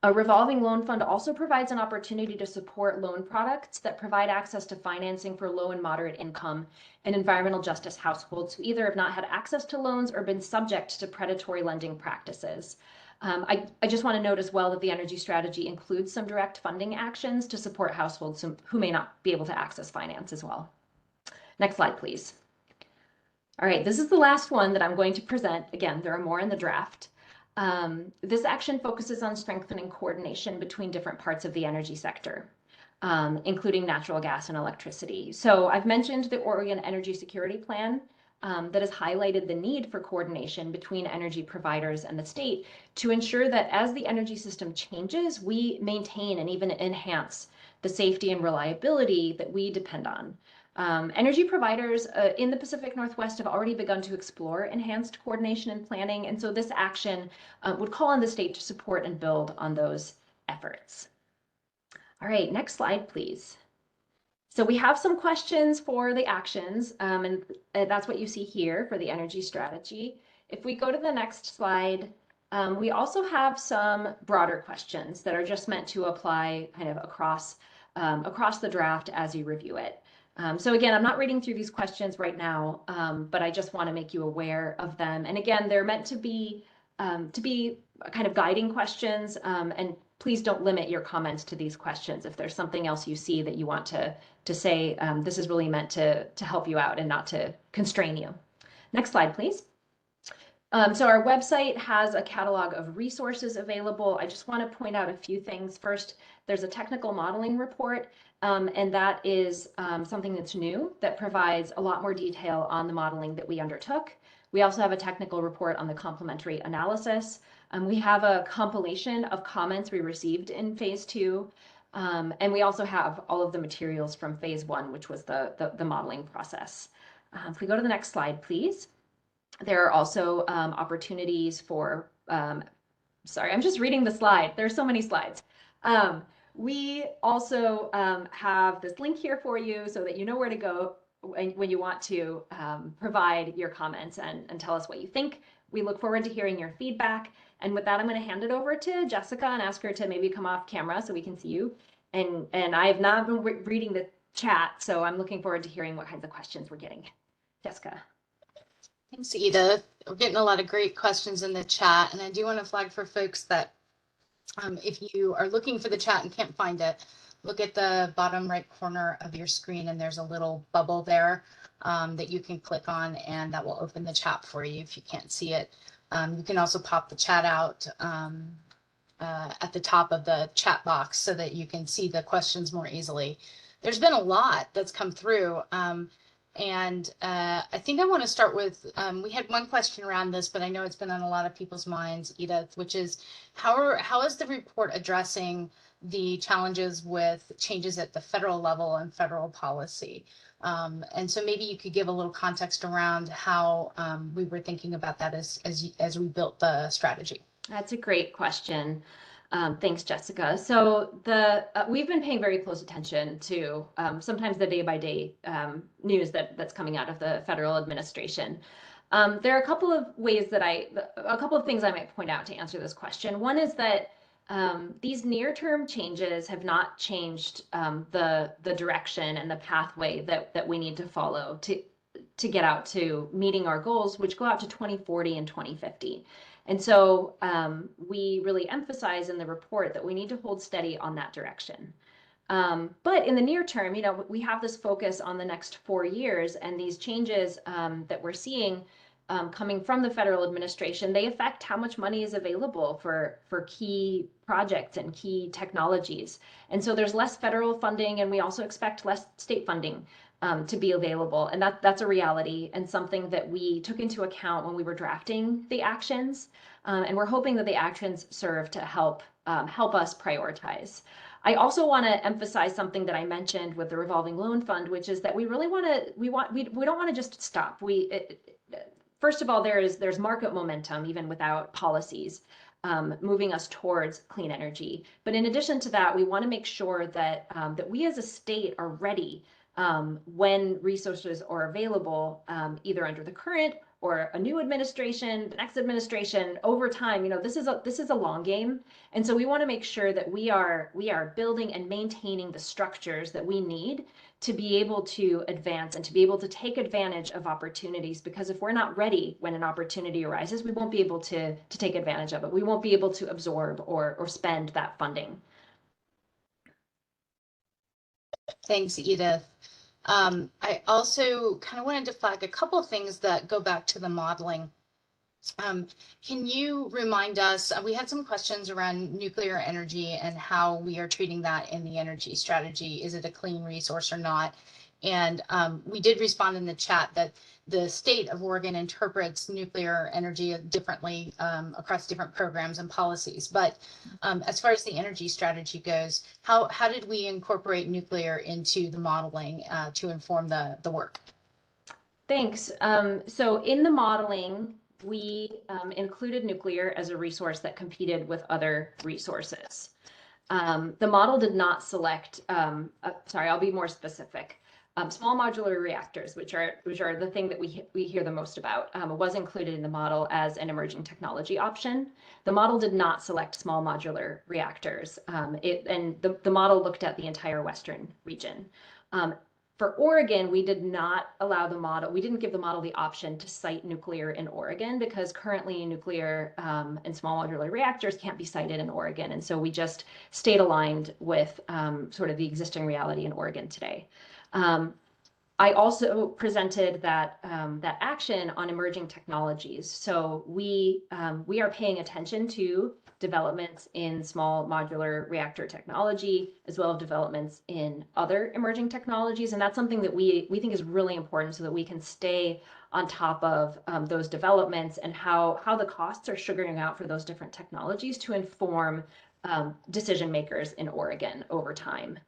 A revolving loan fund also provides an opportunity to support loan products that provide access to financing for low and moderate income and environmental justice households who either have not had access to loans or been subject to predatory lending practices. I just want to note as well that the energy strategy includes some direct funding actions to support households who may not be able to access finance as well. Next slide, please. All right, this is the last one that I'm going to present. Again, there are more in the draft. This action focuses on strengthening coordination between different parts of the energy sector, including natural gas and electricity. So I've mentioned the Oregon Energy Security Plan that has highlighted the need for coordination between energy providers and the state to ensure that as the energy system changes, we maintain and even enhance the safety and reliability that we depend on. Energy providers in the Pacific Northwest have already begun to explore enhanced coordination and planning, and so this action would call on the state to support and build on those efforts. All right, next slide, please. So we have some questions for the actions, and that's what you see here for the energy strategy. If we go to the next slide, we also have some broader questions that are just meant to apply kind of across the draft as you review it. So again, I'm not reading through these questions right now, but I just want to make you aware of them. And again, they're meant to be kind of guiding questions, and please don't limit your comments to these questions. If there's something else you see that you want to say, this is really meant to help you out and not to constrain you. Next slide, please. So our website has a catalog of resources available. I just want to point out a few things. First, there's a technical modeling report, and that is something that's new that provides a lot more detail on the modeling that we undertook. We also have a technical report on the complementary analysis. We have a compilation of comments we received in phase 2, and we also have all of the materials from phase 1, which was the modeling process. If we go to the next slide, please. There are also opportunities for, sorry, I'm just reading the slide. There's so many slides. We also have this link here for you so that you know where to go when you want to provide your comments and tell us what you think. We look forward to hearing your feedback. And with that, I'm going to hand it over to Jessica and ask her to maybe come off camera so we can see you. And I have not been reading the chat, so I'm looking forward to hearing what kinds of questions we're getting. Jessica. Thanks, Ida. We're getting a lot of great questions in the chat, and I do want to flag for folks that if you are looking for the chat and can't find it, look at the bottom right corner of your screen, and there's a little bubble there that you can click on, and that will open the chat for you if you can't see it. You can also pop the chat out at the top of the chat box so that you can see the questions more easily. There's been a lot that's come through. I think I want to start with, we had one question around this, but I know it's been on a lot of people's minds, Edith, which is how is the report addressing the challenges with changes at the federal level and federal policy? And so maybe you could give a little context around how we were thinking about that as we built the strategy. That's a great question. Thanks, Jessica. So we've been paying very close attention to sometimes the day-by-day news that's coming out of the federal administration. There are a couple of ways that a couple of things I might point out to answer this question. One is that these near-term changes have not changed the direction and the pathway that we need to follow to get out to meeting our goals, which go out to 2040 and 2050. And so we really emphasize in the report that we need to hold steady on that direction. But in the near term, we have this focus on the next 4 years, and these changes that we're seeing coming from the federal administration, they affect how much money is available for key projects and key technologies. And so there's less federal funding, and we also expect less state funding to be available. And that's a reality and something that we took into account when we were drafting the actions. And we're hoping that the actions serve to help us prioritize. I also want to emphasize something that I mentioned with the revolving loan fund, which is that we really we don't want to just stop. First of all, there's market momentum even without policies moving us towards clean energy. But in addition to that, we want to make sure that that we as a state are ready when resources are available, either under the current or a new administration, the next administration, over time. This is a long game, and so we want to make sure that we are building and maintaining the structures that we need to be able to advance and to be able to take advantage of opportunities. Because if we're not ready when an opportunity arises, we won't be able to take advantage of it. We won't be able to absorb or spend that funding. Thanks, Edith. I also kind of wanted to flag a couple of things that go back to the modeling. Can you remind us, we had some questions around nuclear energy and how we are treating that in the energy strategy. Is it a clean resource or not? And we did respond in the chat that the state of Oregon interprets nuclear energy differently across different programs and policies. But as far as the energy strategy goes, how did we incorporate nuclear into the modeling to inform the work? Thanks. So in the modeling, we included nuclear as a resource that competed with other resources. The model did not select, sorry, I'll be more specific. Small modular reactors, which are the thing that we hear the most about, was included in the model as an emerging technology option. The model did not select small modular reactors, and the model looked at the entire Western region. For Oregon, we did not allow the model, we didn't give the model the option to cite nuclear in Oregon, because currently nuclear and small modular reactors can't be cited in Oregon. And so we just stayed aligned with sort of the existing reality in Oregon today. I also presented that action on emerging technologies. So we are paying attention to developments in small modular reactor technology, as well as developments in other emerging technologies. And that's something that we think is really important so that we can stay on top of those developments and how the costs are sugaring out for those different technologies to inform decision makers in Oregon over time.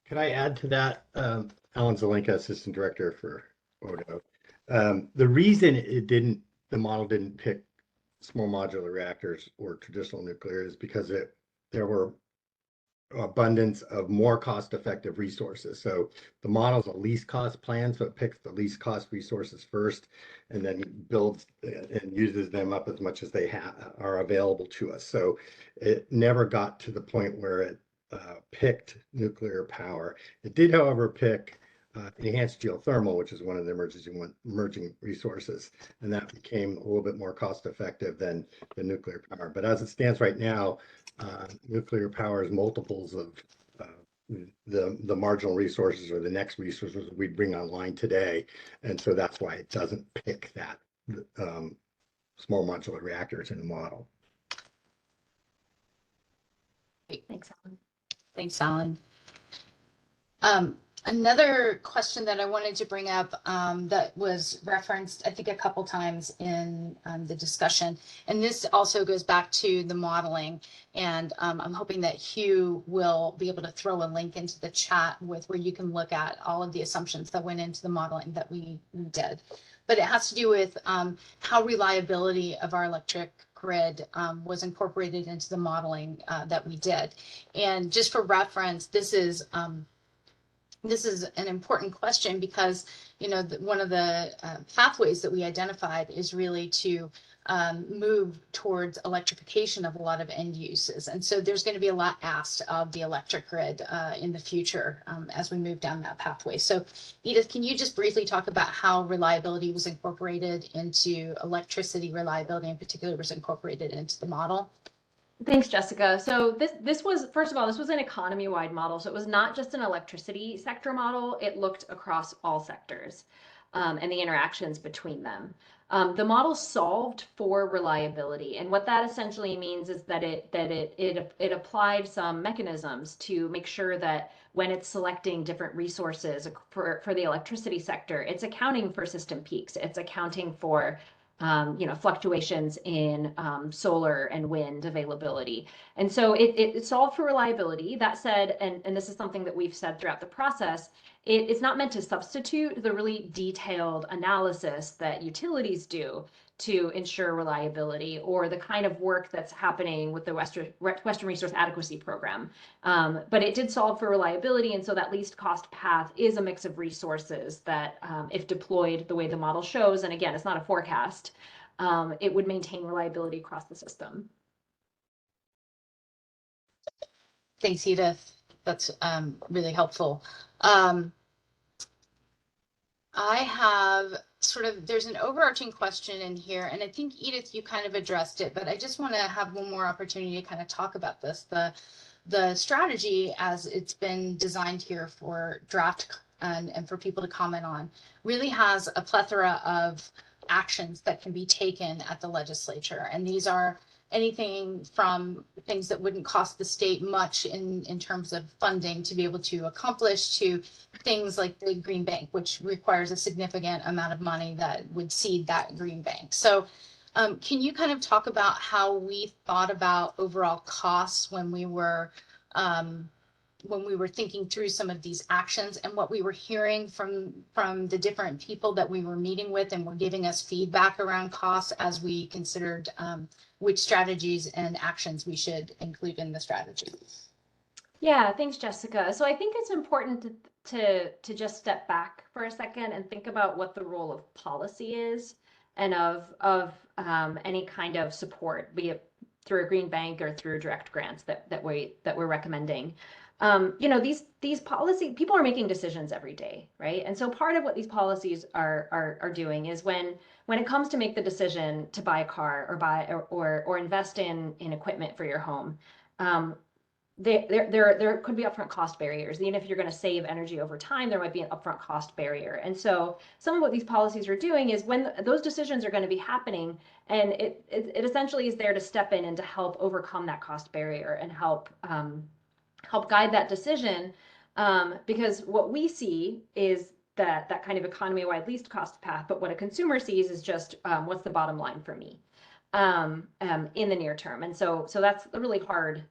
Can I add to that? Alan Zelenka, Assistant Director for ODO. The reason the model didn't pick small modular reactors or traditional nuclear is because there were abundance of more cost-effective resources. So the model's a least cost plan, so it picks the least cost resources first and then builds and uses them up as much as they are available to us. So it never got to the point where it picked nuclear power. It did, however, pick enhanced geothermal, which is one of the emerging resources, and that became a little bit more cost effective than the nuclear power. But as it stands right now, nuclear power is multiples of the marginal resources or the next resources we bring online today. And so that's why it doesn't pick that small modular reactors in the model. Thanks, Alan. Thanks, Alan. Another question that I wanted to bring up that was referenced, I think, a couple times in the discussion, and this also goes back to the modeling. And I'm hoping that Hugh will be able to throw a link into the chat with where you can look at all of the assumptions that went into the modeling that we did. But it has to do with how reliability of our electric grid was incorporated into the modeling that we did. And just for reference, this is an important question because, you know, one of the pathways that we identified is really to move towards electrification of a lot of end uses. And so there's going to be a lot asked of the electric grid in the future as we move down that pathway. So Edith, can you just briefly talk about how reliability was incorporated into electricity reliability in particular was incorporated into the model? Thanks, Jessica. So this was, first of all, this was an economy-wide model. So it was not just an electricity sector model. It looked across all sectors and the interactions between them. The model solved for reliability. And what that essentially means is that it applied some mechanisms to make sure that when it's selecting different resources for the electricity sector, it's accounting for system peaks. It's accounting for fluctuations in solar and wind availability. And so it solved for reliability. That said, and this is something that we've said throughout the process, it's not meant to substitute the really detailed analysis that utilities do to ensure reliability or the kind of work that's happening with the Western Resource Adequacy Program. But it did solve for reliability, and so that least cost path is a mix of resources that, if deployed the way the model shows, and again, it's not a forecast, it would maintain reliability across the system. Thanks, Edith. That's really helpful. I have there's an overarching question in here, and I think, Edith, you kind of addressed it, but I just want to have one more opportunity to kind of talk about this. The strategy as it's been designed here for draft and for people to comment on really has a plethora of actions that can be taken at the legislature. And these are anything from things that wouldn't cost the state much in terms of funding to be able to accomplish to things like the green bank, which requires a significant amount of money that would seed that green bank. So can you kind of talk about how we thought about overall costs when we were thinking through some of these actions and what we were hearing from the different people that we were meeting with and were giving us feedback around costs as we considered which strategies and actions we should include in the strategy? Yeah, thanks, Jessica. So I think it's important to just step back for a second and think about what the role of policy is and of any kind of support, be it through a green bank or through direct grants that we're recommending. These policy people are making decisions every day, right? And so part of what these policies are doing is when it comes to make the decision to buy a car or invest in equipment for your home, there could be upfront cost barriers. Even if you're going to save energy over time, there might be an upfront cost barrier. And so some of what these policies are doing is when those decisions are going to be happening, and it essentially is there to step in and to help overcome that cost barrier and help guide that decision, because what we see is that kind of economy-wide least cost path, but what a consumer sees is just what's the bottom line for me in the near term. And so that's a really hard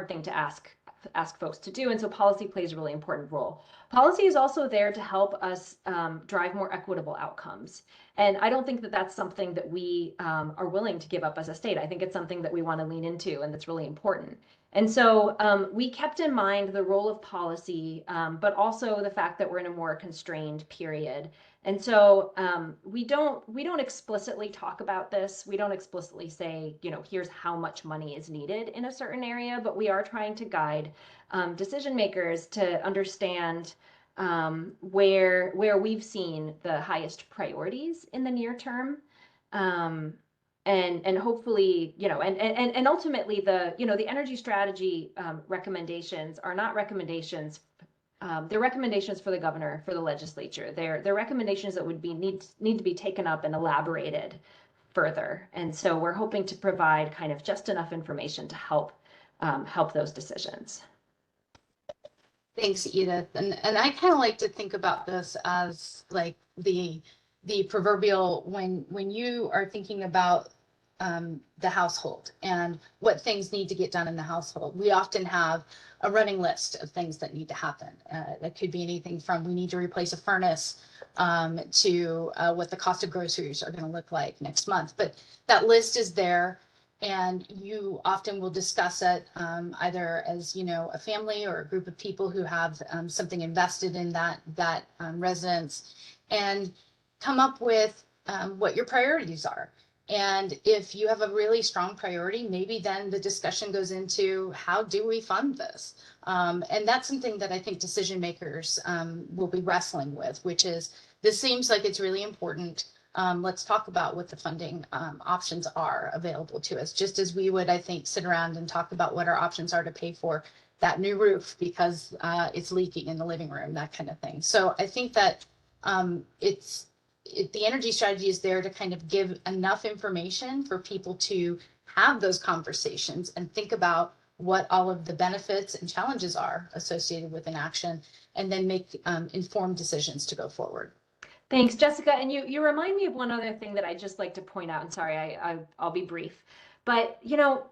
thing to ask folks to do. And so policy plays a really important role. Policy is also there to help us drive more equitable outcomes. And I don't think that that's something that we are willing to give up as a state. I think it's something that we want to lean into and that's really important. And so we kept in mind the role of policy, but also the fact that we're in a more constrained period. And so we don't explicitly talk about this. We don't explicitly say, here's how much money is needed in a certain area, but we are trying to guide decision makers to understand where we've seen the highest priorities in the near term. and hopefully, and ultimately the energy strategy recommendations are not recommendations. They're recommendations for the governor, for the legislature. They're recommendations that would need to be taken up and elaborated further. And so we're hoping to provide kind of just enough information to help those decisions. Thanks, Edith. And I kind of like to think about this as like the proverbial when you are thinking about the household and what things need to get done in the household. We often have a running list of things that need to happen. That could be anything from we need to replace a furnace to what the cost of groceries are going to look like next month. But that list is there, and you often will discuss it either as a family or a group of people who have something invested in that residence, and come up with what your priorities are. And if you have a really strong priority, maybe then the discussion goes into how do we fund this? And that's something that I think decision makers will be wrestling with, which is this seems like it's really important. Let's talk about what the funding options are available to us, just as we would, I think, sit around and talk about what our options are to pay for that new roof because it's leaking in the living room, that kind of thing. So I think that the energy strategy is there to kind of give enough information for people to have those conversations and think about what all of the benefits and challenges are associated with an action, and then make informed decisions to go forward. Thanks, Jessica. And you remind me of one other thing that I'd just like to point out. And sorry, I'll be brief. But,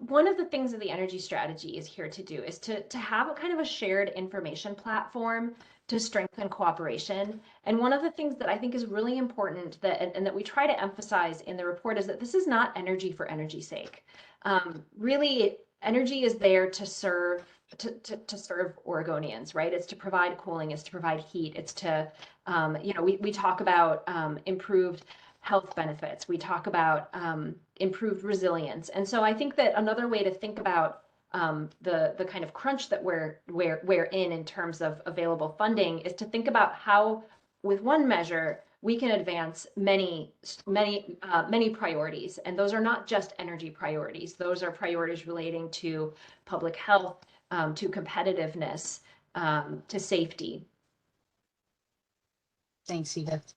one of the things that the energy strategy is here to do is to have a kind of a shared information platform to strengthen cooperation. And one of the things that I think is really important that we try to emphasize in the report is that this is not energy for energy's sake. Really, energy is there to serve Oregonians, right? It's to provide cooling, it's to provide heat, it's to, we talk about improved health benefits, we talk about improved resilience. And so I think that another way to think about the kind of crunch that we're in terms of available funding is to think about how, with one measure, we can advance many priorities. And those are not just energy priorities. Those are priorities relating to public health, to competitiveness, to safety. Thanks, Edith.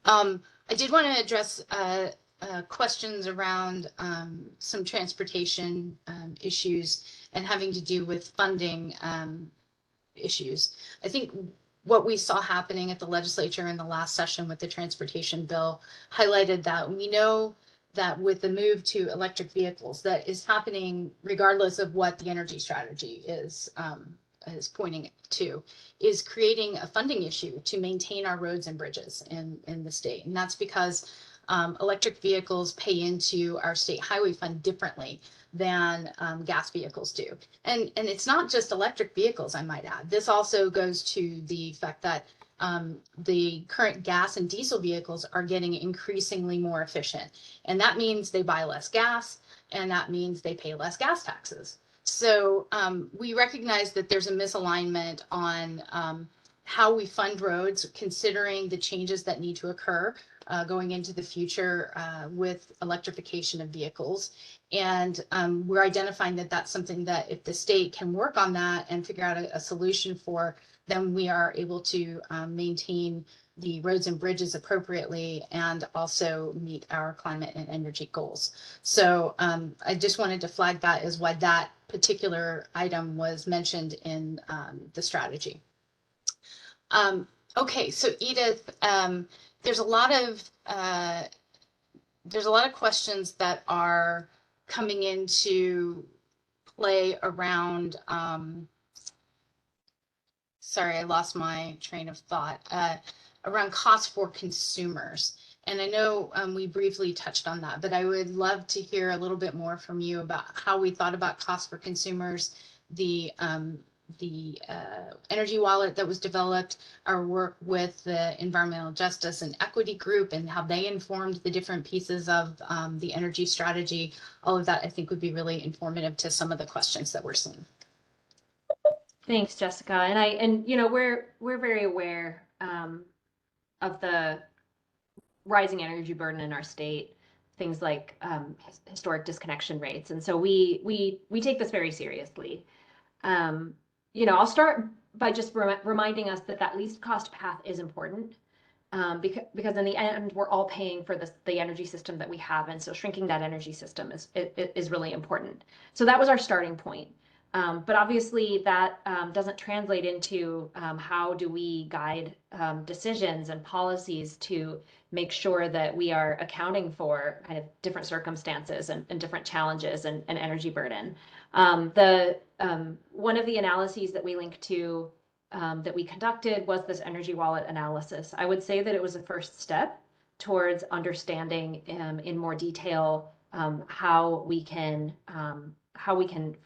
I did want to address questions around some transportation issues and having to do with funding issues. I think what we saw happening at the legislature in the last session with the transportation bill highlighted that we know that with the move to electric vehicles, that is happening regardless of what the energy strategy is pointing to, is creating a funding issue to maintain our roads and bridges in the state. And that's because electric vehicles pay into our state highway fund differently than gas vehicles do. And it's not just electric vehicles, I might add. This also goes to the fact that the current gas and diesel vehicles are getting increasingly more efficient. And that means they buy less gas, and that means they pay less gas taxes. So we recognize that there's a misalignment on how we fund roads, considering the changes that need to occur going into the future with electrification of vehicles. And we're identifying that that's something that if the state can work on that and figure out a solution for, then we are able to maintain the roads and bridges appropriately and also meet our climate and energy goals. So I just wanted to flag that as why that particular item was mentioned in the strategy. Okay, so Edith, there's a lot of questions that are coming into play around. Sorry, I lost my train of thought. Around cost for consumers. And I know we briefly touched on that, but I would love to hear a little bit more from you about how we thought about cost for consumers, the energy wallet that was developed, our work with the Environmental Justice and Equity Group, and how they informed the different pieces of the energy strategy. All of that, I think, would be really informative to some of the questions that we're seeing. Thanks, Jessica. And we're very aware of the rising energy burden in our state, things like historic disconnection rates. And so we take this very seriously. I'll start by just reminding us that least cost path is important, because in the end, we're all paying for the energy system that we have. And so shrinking that energy system is really important. So that was our starting point. But obviously that doesn't translate into how do we guide decisions and policies to make sure that we are accounting for kind of different circumstances and different challenges and energy burden. One of the analyses that we linked to that we conducted was this energy wallet analysis. I would say that it was a first step towards understanding in more detail how we can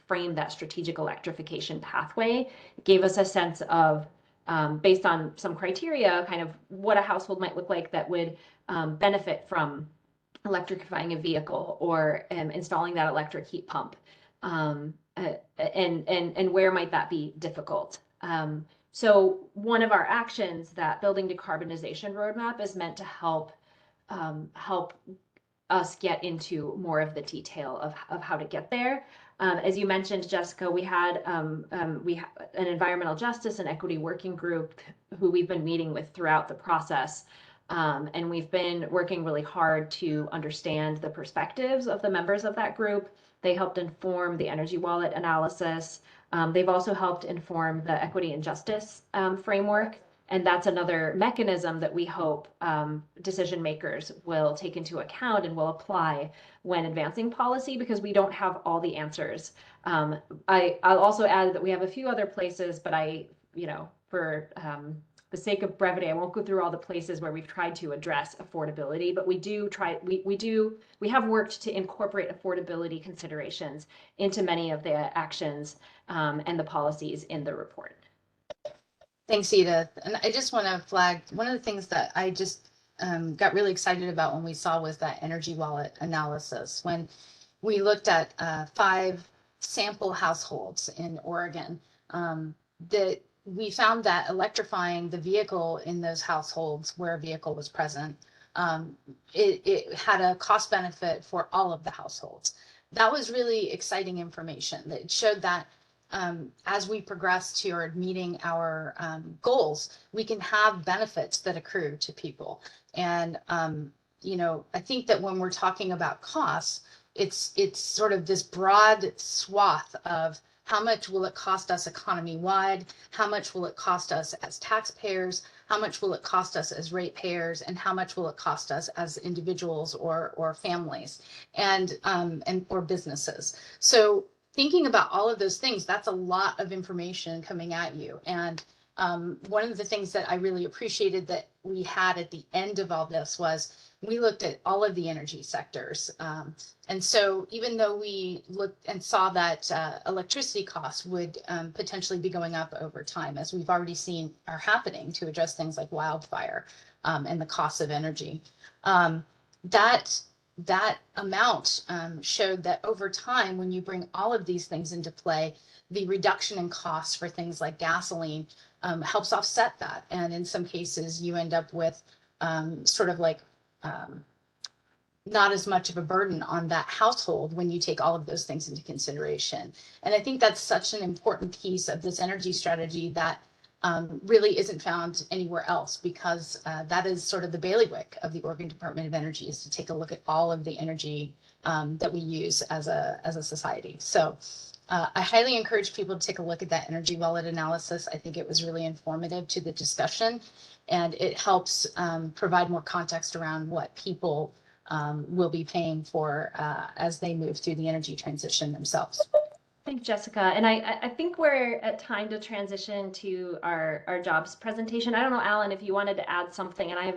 frame that strategic electrification pathway. It gave us a sense of, based on some criteria, kind of what a household might look like that would benefit from electrifying a vehicle or installing that electric heat pump, and where might that be difficult. So one of our actions, that building decarbonization roadmap, is meant to help us get into more of the detail of how to get there. As you mentioned, Jessica, we had an environmental justice and equity working group who we've been meeting with throughout the process. And we've been working really hard to understand the perspectives of the members of that group. They helped inform the energy wallet analysis. They've also helped inform the equity and justice framework. And that's another mechanism that we hope decision makers will take into account and will apply when advancing policy, because we don't have all the answers. I'll also add that we have a few other places, but for the sake of brevity, I won't go through all the places where we've tried to address affordability, but we have worked to incorporate affordability considerations into many of the actions and the policies in the report. Thanks, Edith. And I just want to flag one of the things that I just got really excited about when we saw was that energy wallet analysis. When we looked at 5 sample households in Oregon, that we found that electrifying the vehicle in those households where a vehicle was present, it had a cost benefit for all of the households. That was really exciting information. That showed that as we progress toward meeting our goals, we can have benefits that accrue to people. And I think that when we're talking about costs, it's sort of this broad swath of how much will it cost us economy-wide, how much will it cost us as taxpayers, how much will it cost us as ratepayers, and how much will it cost us as individuals or families and or businesses. So thinking about all of those things, that's a lot of information coming at you. And one of the things that I really appreciated that we had at the end of all this was we looked at all of the energy sectors. And so even though we looked and saw that electricity costs would potentially be going up over time, as we've already seen are happening to address things like wildfire and the cost of energy, that amount showed that over time, when you bring all of these things into play, the reduction in costs for things like gasoline helps offset that. And in some cases, you end up with sort of like not as much of a burden on that household when you take all of those things into consideration. And I think that's such an important piece of this energy strategy that really isn't found anywhere else, because that is sort of the bailiwick of the Oregon Department of Energy, is to take a look at all of the energy that we use as a society. So I highly encourage people to take a look at that energy wallet analysis. I think it was really informative to the discussion, and it helps provide more context around what people will be paying for as they move through the energy transition themselves. Thanks, Jessica. And I think we're at time to transition to our jobs presentation. I don't know, Alan, if you wanted to add something, and I'd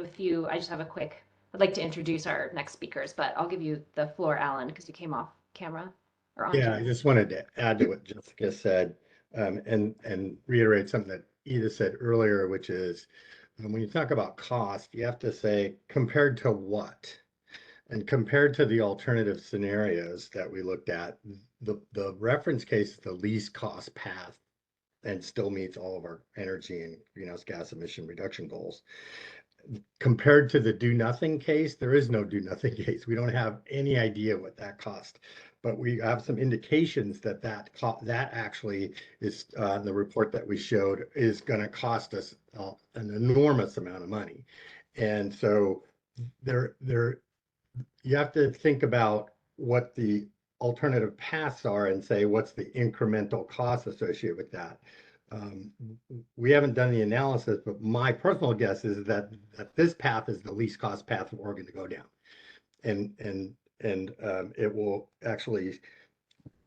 like to introduce our next speakers, but I'll give you the floor, Alan, because you came off camera. Yeah, I just wanted to add to what Jessica said and reiterate something that Edith said earlier, which is when you talk about cost, you have to say compared to what? And compared to the alternative scenarios that we looked at, the reference case is the least cost path and still meets all of our energy and greenhouse gas emission reduction goals. compared to the do nothing case, there is no do nothing case. We don't have any idea what that cost, but we have some indications that that actually is the report that we showed is going to cost us an enormous amount of money. And so you have to think about what the alternative paths are and say, what's the incremental cost associated with that? We haven't done the analysis, but my personal guess is that this path is the least cost path for Oregon to go down. And it will actually,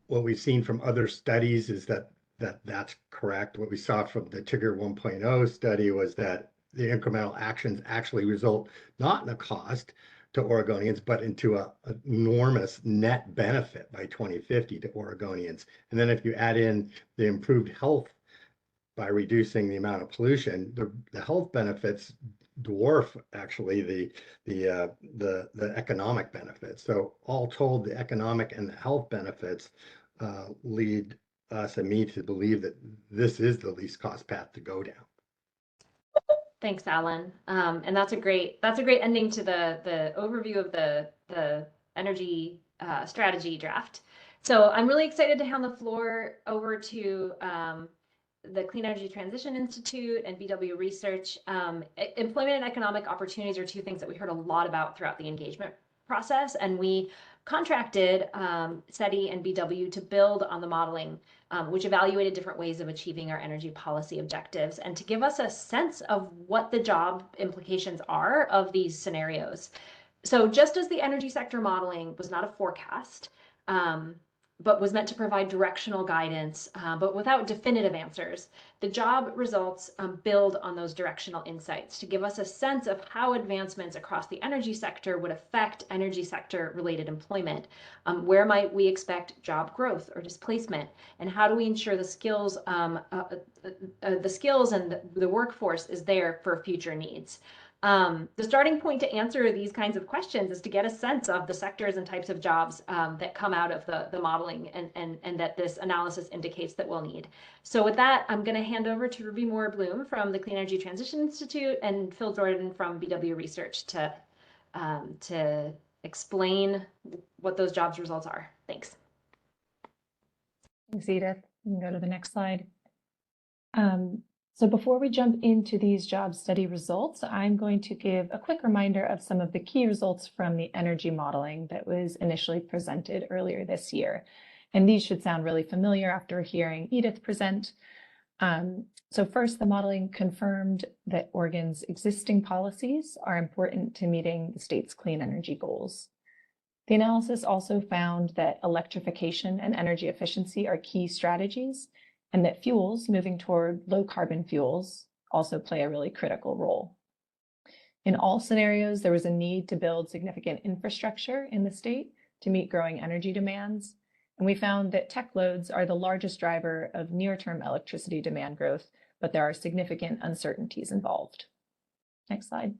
what we've seen from other studies is that's correct. What we saw from the Tigger 1.0 study was that the incremental actions actually result not in a cost to Oregonians, but into an enormous net benefit by 2050 to Oregonians. And then if you add in the improved health by reducing the amount of pollution, the health benefits dwarf actually the economic benefits. So all told, the economic and the health benefits lead us and me to believe that this is the least cost path to go down. Thanks, Alan. And that's a great ending to the overview of the energy strategy draft. So I'm really excited to hand the floor over to the Clean Energy Transition Institute and BW Research. Employment and economic opportunities are two things that we heard a lot about throughout the engagement process, and we contracted SETI and BW to build on the modeling, which evaluated different ways of achieving our energy policy objectives and to give us a sense of what the job implications are of these scenarios. So just as the energy sector modeling was not a forecast, but was meant to provide directional guidance, but without definitive answers, the job results build on those directional insights to give us a sense of how advancements across the energy sector would affect energy sector related employment. Where might we expect job growth or displacement? And how do we ensure the skills and the workforce is there for future needs? The starting point to answer these kinds of questions is to get a sense of the sectors and types of jobs that come out of the modeling and that this analysis indicates that we'll need. So with that, I'm going to hand over to Ruby Moore-Bloom from the Clean Energy Transition Institute and Phil Jordan from BW Research to explain what those jobs results are. Thanks. Thanks, Edith. You can go to the next slide. So before we jump into these job study results, I'm going to give a quick reminder of some of the key results from the energy modeling that was initially presented earlier this year. And these should sound really familiar after hearing Edith present. So first, the modeling confirmed that Oregon's existing policies are important to meeting the state's clean energy goals. The analysis also found that electrification and energy efficiency are key strategies, and that fuels moving toward low carbon fuels also play a really critical role. In all scenarios, there was a need to build significant infrastructure in the state to meet growing energy demands. And we found that tech loads are the largest driver of near-term electricity demand growth, but there are significant uncertainties involved. Next slide.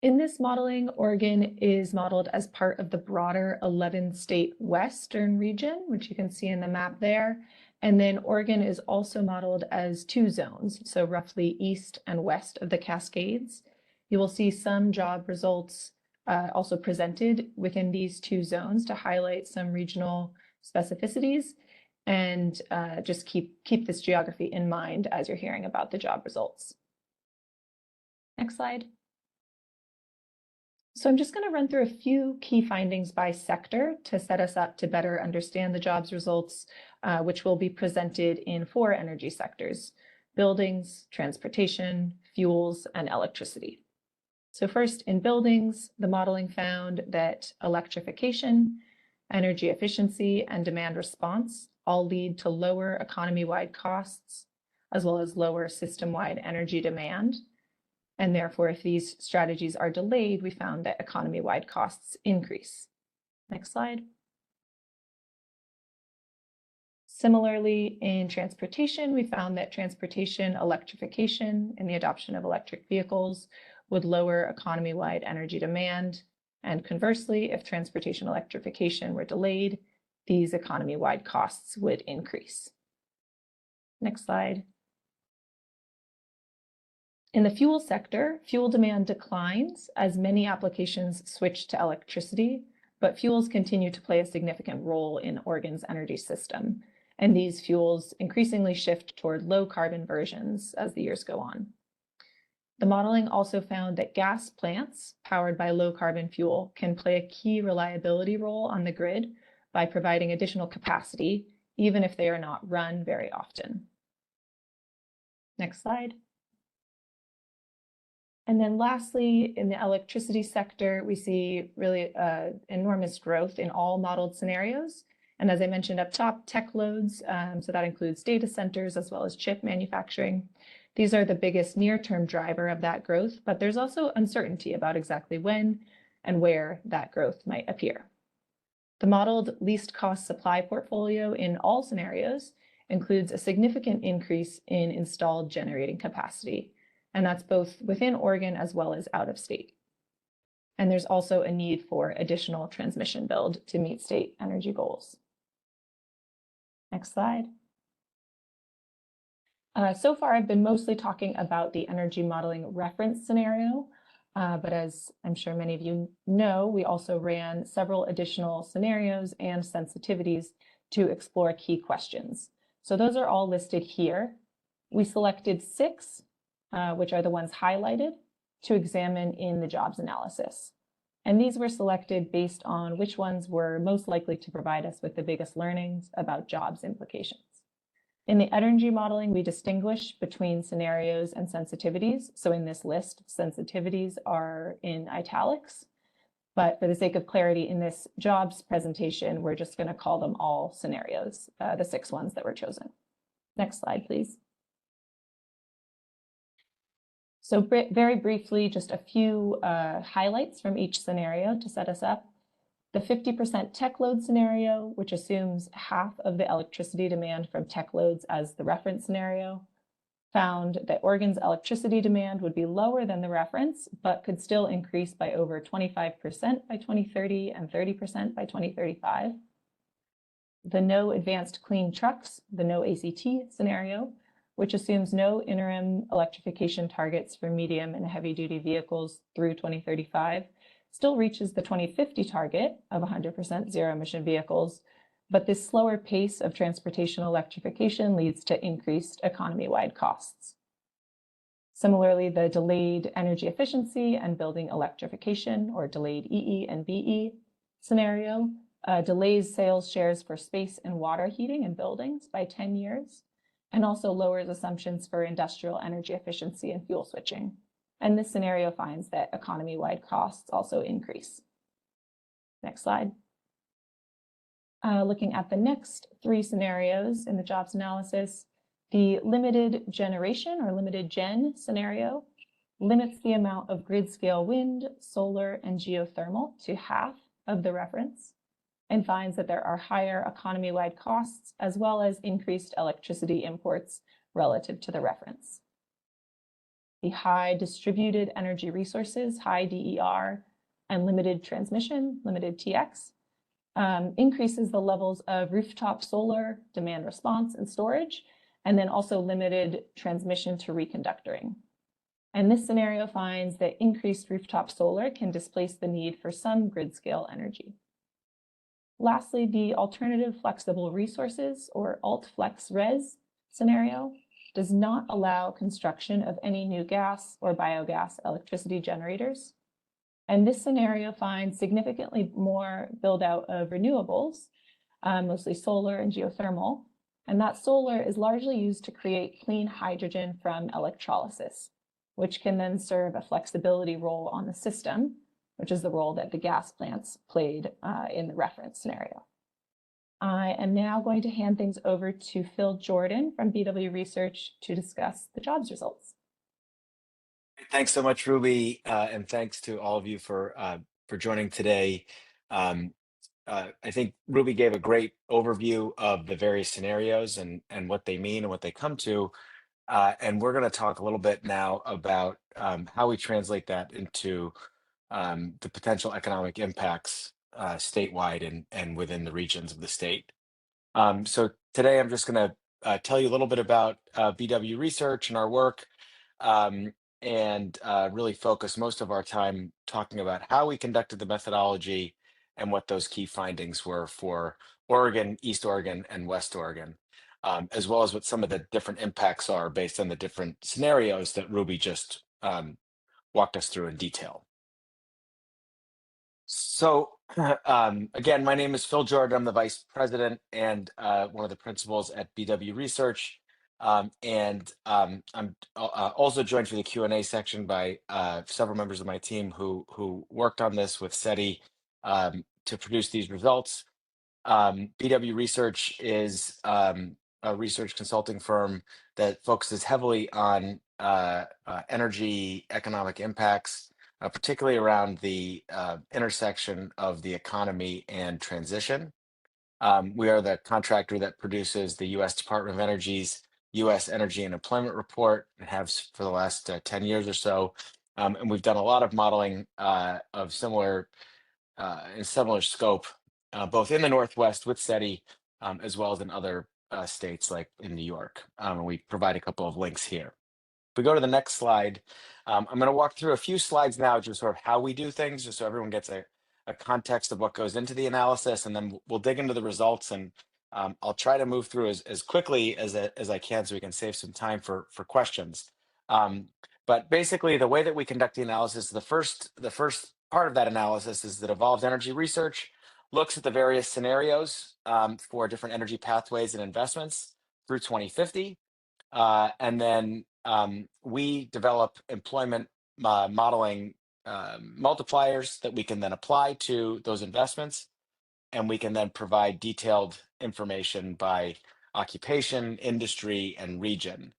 In this modeling, Oregon is modeled as part of the broader 11-state western region, which you can see in the map there. And then Oregon is also modeled as two zones, so roughly east and west of the Cascades. You will see some job results also presented within these two zones to highlight some regional specificities. And just keep this geography in mind as you're hearing about the job results. Next slide. So I'm just going to run through a few key findings by sector to set us up to better understand the jobs results, which will be presented in 4 energy sectors: buildings, transportation, fuels, and electricity. So first, in buildings, the modeling found that electrification, energy efficiency, and demand response all lead to lower economy-wide costs, as well as lower system-wide energy demand. And therefore, if these strategies are delayed, we found that economy-wide costs increase. Next slide. Similarly, in transportation, we found that transportation electrification and the adoption of electric vehicles would lower economy-wide energy demand. And conversely, if transportation electrification were delayed, these economy-wide costs would increase. Next slide. In the fuel sector, fuel demand declines as many applications switch to electricity, but fuels continue to play a significant role in Oregon's energy system. And these fuels increasingly shift toward low carbon versions as the years go on. The modeling also found that gas plants powered by low carbon fuel can play a key reliability role on the grid by providing additional capacity, even if they are not run very often. Next slide. And then lastly, in the electricity sector, we see really enormous growth in all modeled scenarios. And as I mentioned up top, tech loads, so that includes data centers as well as chip manufacturing. These are the biggest near-term driver of that growth, but there's also uncertainty about exactly when and where that growth might appear. The modeled least cost supply portfolio in all scenarios includes a significant increase in installed generating capacity, and that's both within Oregon as well as out of state. And there's also a need for additional transmission build to meet state energy goals. Next slide. So far, I've been mostly talking about the energy modeling reference scenario, but as I'm sure many of you know, we also ran several additional scenarios and sensitivities to explore key questions. So those are all listed here. We selected 6, which are the ones highlighted, to examine in the jobs analysis. And these were selected based on which ones were most likely to provide us with the biggest learnings about jobs implications. In the energy modeling, we distinguish between scenarios and sensitivities. So in this list, sensitivities are in italics. But for the sake of clarity, in this jobs presentation, we're just going to call them all scenarios, the 6 ones that were chosen. Next slide, please. So very briefly, just a few highlights from each scenario to set us up. The 50% tech load scenario, which assumes half of the electricity demand from tech loads as the reference scenario, found that Oregon's electricity demand would be lower than the reference, but could still increase by over 25% by 2030 and 30% by 2035. The no advanced clean trucks, the no ACT scenario, which assumes no interim electrification targets for medium and heavy duty vehicles through 2035, still reaches the 2050 target of 100% zero emission vehicles, but this slower pace of transportation electrification leads to increased economy-wide costs. Similarly, the delayed energy efficiency and building electrification, or delayed EE and BE scenario, delays sales shares for space and water heating in buildings by 10 years, and also lowers assumptions for industrial energy efficiency and fuel switching. And this scenario finds that economy-wide costs also increase. Next slide. Looking at the next 3 scenarios in the jobs analysis, the limited generation or limited gen scenario limits the amount of grid scale wind, solar, and geothermal to half of the reference and finds that there are higher economy-wide costs as well as increased electricity imports relative to the reference. The high distributed energy resources, high DER, and limited transmission, limited TX, increases the levels of rooftop solar, demand response, and storage, and then also limited transmission to reconductoring. And this scenario finds that increased rooftop solar can displace the need for some grid scale energy. Lastly, the alternative flexible resources, or alt-flex-res scenario, does not allow construction of any new gas or biogas electricity generators. And this scenario finds significantly more build out of renewables, mostly solar and geothermal. And that solar is largely used to create clean hydrogen from electrolysis, which can then serve a flexibility role on the system, which is the role that the gas plants played in the reference scenario. I am now going to hand things over to Phil Jordan from BW Research to discuss the jobs results. Thanks so much, Ruby, and thanks to all of you for joining today. I think Ruby gave a great overview of the various scenarios and what they mean and what they come to. And we're going to talk a little bit now about how we translate that into the potential economic impacts statewide and within the regions of the state. So today I'm just going to tell you a little bit about BW Research and our work. and really focus most of our time talking about how we conducted the methodology and what those key findings were for Oregon, East Oregon, and West Oregon, as well as what some of the different impacts are based on the different scenarios that Ruby just walked us through in detail. So again, my name is Phil Jordan. I'm the vice president and one of the principals at BW Research. I'm also joined for the Q&A section by several members of my team who worked on this with SETI to produce these results. BW Research is a research consulting firm that focuses heavily on energy economic impacts, particularly around the intersection of the economy and transition. We are the contractor that produces the U.S. Department of Energy's U.S. Energy and Employment Report, and have for the last 10 years or so. And we've done a lot of modeling of similar scope, both in the Northwest with SETI, as well as in other states like in New York. And we provide a couple of links here. If we go to the next slide, I'm going to walk through a few slides now, just sort of how we do things, just so everyone gets a context of what goes into the analysis, and then we'll dig into the results. And I'll try to move through as quickly as I can, so we can save some time for questions. But basically, the way that we conduct the analysis, the first part of that analysis is that Evolved Energy Research looks at the various scenarios for different energy pathways and investments through 2050, and then we develop employment modeling multipliers that we can then apply to those investments, and we can then provide detailed information by occupation, industry, and region.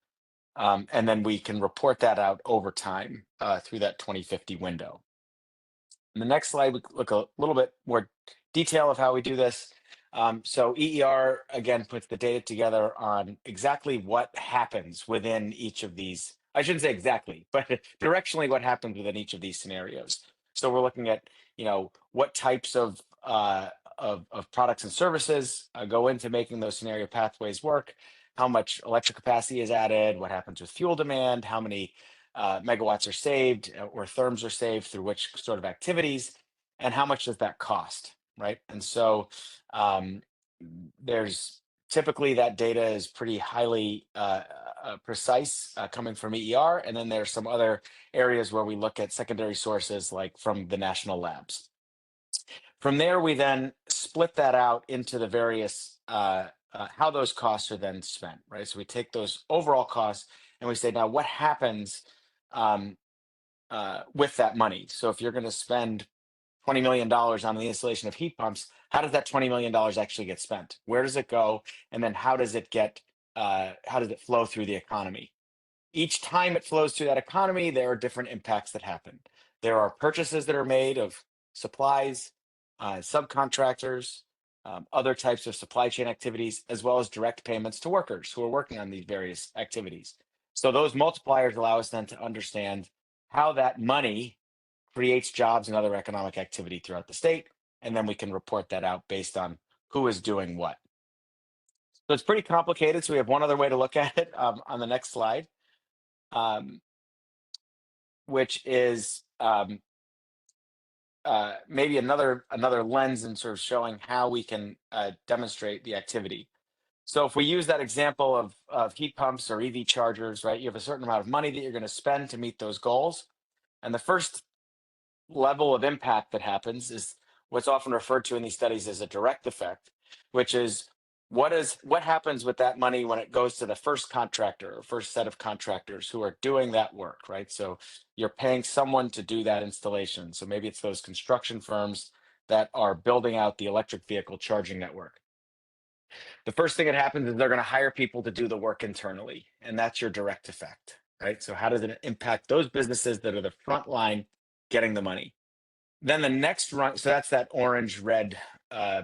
And then we can report that out over time through that 2050 window. In the next slide, we look a little bit more detail of how we do this. So EER, again, puts the data together on exactly what happens within each of these. I shouldn't say exactly, but directionally what happens within each of these scenarios. So we're looking at, what types of products and services go into making those scenario pathways work, how much electric capacity is added, what happens with fuel demand, how many megawatts are saved or therms are saved through which sort of activities, and how much does that cost, right? And so there's typically that data is pretty highly precise coming from EER, and then there's some other areas where we look at secondary sources like from the national labs. From there, we then split that out into the various how those costs are then spent, right? So we take those overall costs and we say, now what happens with that money? So if you're going to spend $20 million on the installation of heat pumps, how does that $20 million actually get spent? Where does it go? And then how does it flow through the economy? Each time it flows through that economy, there are different impacts that happen. There are purchases that are made of supplies, subcontractors, other types of supply chain activities, as well as direct payments to workers who are working on these various activities. So those multipliers allow us then to understand how that money creates jobs and other economic activity throughout the state, and then we can report that out based on who is doing what. So it's pretty complicated. So we have one other way to look at it on the next slide, which is maybe another lens in sort of showing how we can demonstrate the activity. So if we use that example of heat pumps or EV chargers, right, you have a certain amount of money that you're going to spend to meet those goals. And the first level of impact that happens is what's often referred to in these studies as a direct effect, which is what happens with that money when it goes to the first contractor or first set of contractors who are doing that work, right? So you're paying someone to do that installation. So maybe it's those construction firms that are building out the electric vehicle charging network. The first thing that happens is they're going to hire people to do the work internally, and that's your direct effect, right? So how does it impact those businesses that are the front line getting the money? Then the next rung, so that's that orange-red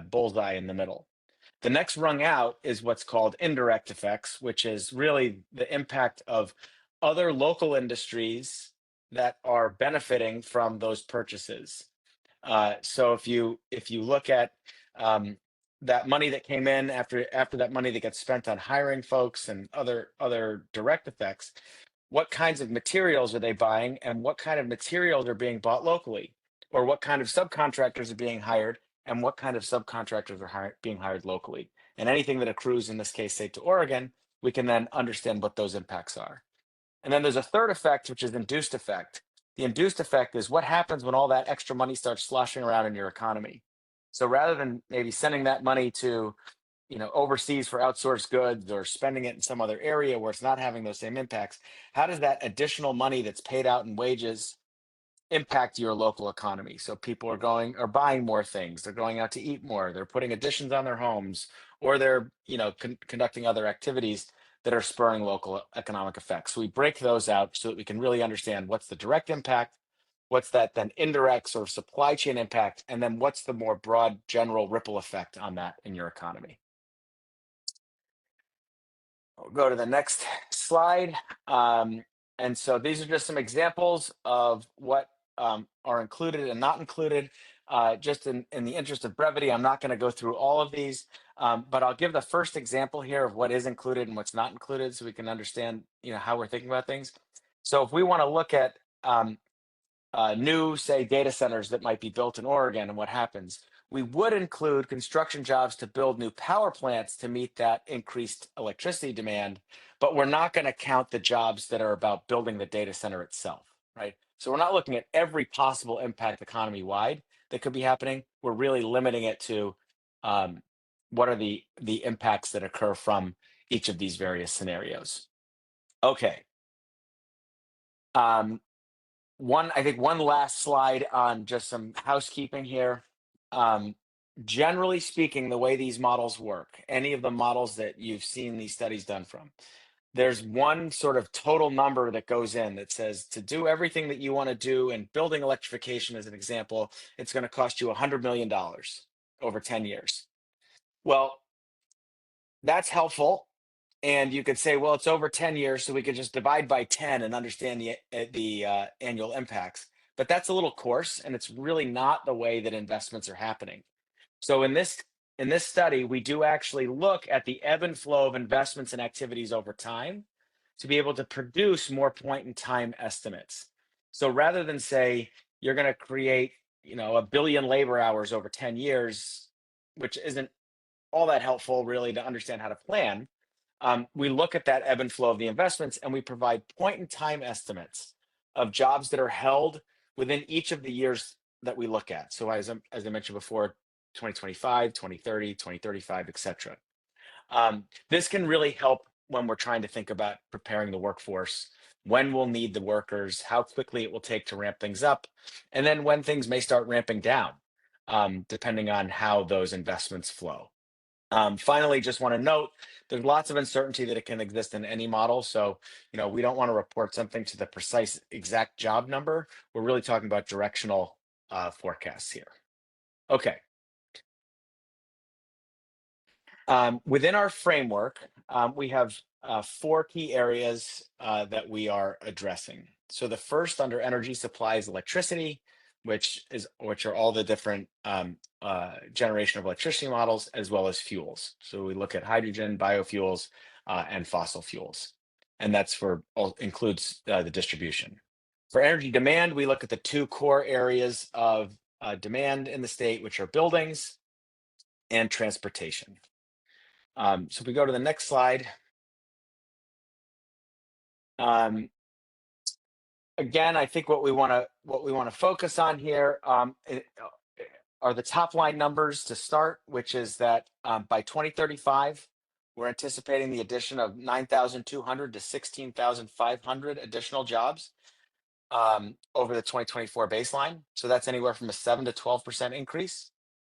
bullseye in the middle. The next rung out is what's called indirect effects, which is really the impact of other local industries that are benefiting from those purchases. So if you look at that money that came in after that money that gets spent on hiring folks and other direct effects, what kinds of materials are they buying, and what kind of materials are being bought locally, or what kind of subcontractors are being hired, and what kind of subcontractors are being hired locally. And anything that accrues, in this case, say to Oregon, we can then understand what those impacts are. And then there's a third effect, which is induced effect. The induced effect is what happens when all that extra money starts sloshing around in your economy. So rather than maybe sending that money to, overseas for outsourced goods or spending it in some other area where it's not having those same impacts, how does that additional money that's paid out in wages impact your local economy? So people are buying more things, they're going out to eat more, they're putting additions on their homes, or they're conducting other activities that are spurring local economic effects. So we break those out so that we can really understand what's the direct impact, what's that then indirect sort of supply chain impact, and then what's the more broad general ripple effect on that in your economy. We'll go to the next slide. And so these are just some examples of what are included and not included. Just in the interest of brevity, I'm not going to go through all of these, but I'll give the first example here of what is included and what's not included so we can understand how we're thinking about things. So if we want to look at new, say, data centers that might be built in Oregon and what happens, we would include construction jobs to build new power plants to meet that increased electricity demand, but we're not going to count the jobs that are about building the data center itself, right? So we're not looking at every possible impact economy-wide that could be happening. We're really limiting it to what are the impacts that occur from each of these various scenarios. Okay. I think one last slide on just some housekeeping here. Generally speaking, the way these models work, any of the models that you've seen these studies done from, there's one sort of total number that goes in that says to do everything that you want to do in building electrification, as an example, it's going to cost you $100 million over 10 years. Well, that's helpful. And you could say, well, it's over 10 years, so we could just divide by 10 and understand the annual impacts. But that's a little coarse, and it's really not the way that investments are happening. So in this study, we do actually look at the ebb and flow of investments and activities over time to be able to produce more point-in-time estimates. So rather than say you're going to create, 1 billion labor hours over 10 years, which isn't all that helpful really to understand how to plan, we look at that ebb and flow of the investments, and we provide point-in-time estimates of jobs that are held within each of the years that we look at. So as I mentioned before, 2025, 2030, 2035, et cetera. This can really help when we're trying to think about preparing the workforce, when we'll need the workers, how quickly it will take to ramp things up, and then when things may start ramping down, depending on how those investments flow. Finally, just want to note, there's lots of uncertainty that it can exist in any model. So, we don't want to report something to the precise exact job number. We're really talking about directional forecasts here. Okay. Within our framework, we have 4 key areas that we are addressing. So the first, under energy supply, is electricity, which are all the different generation of electricity models, as well as fuels. So we look at hydrogen, biofuels, and fossil fuels, and that's includes the distribution. For energy demand, we look at the 2 core areas of demand in the state, which are buildings and transportation. So if we go to the next slide. Again, I think what we want to focus on here are the top line numbers to start, which is that by 2035, we're anticipating the addition of 9,200 to 16,500 additional jobs over the 2024 baseline. So that's anywhere from a 7 to 12% increase.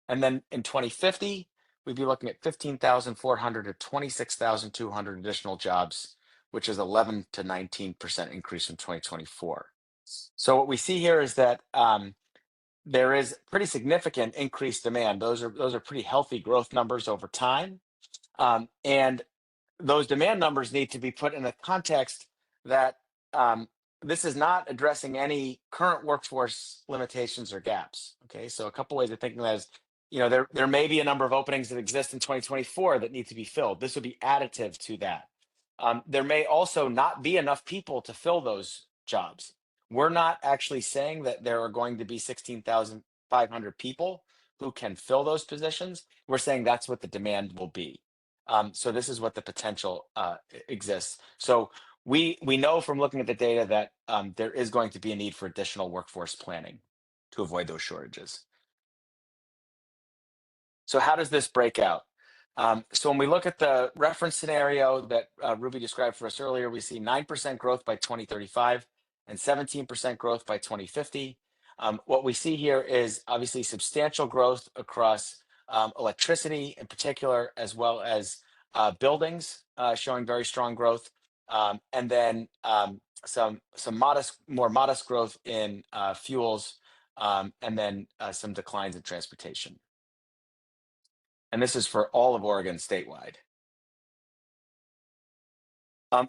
And then in 2050, we'd be looking at 15,400 to 26,200 additional jobs, which is 11 to 19% increase in 2024. So what we see here is that there is pretty significant increased demand. Those are pretty healthy growth numbers over time. And those demand numbers need to be put in a context that this is not addressing any current workforce limitations or gaps. Okay, so a couple ways of thinking that is, there may be a number of openings that exist in 2024 that need to be filled. This would be additive to that. there may also not be enough people to fill those jobs. We're not actually saying that there are going to be 16,500 people who can fill those positions. We're saying that's what the demand will be. So this is what the potential exists. So we know from looking at the data that there is going to be a need for additional workforce planning to avoid those shortages. So how does this break out? So when we look at the reference scenario that Ruby described for us earlier, we see 9% growth by 2035 and 17% growth by 2050. What we see here is obviously substantial growth across electricity in particular, as well as buildings showing very strong growth, and then some more modest growth in fuels, and then some declines in transportation. And this is for all of Oregon statewide.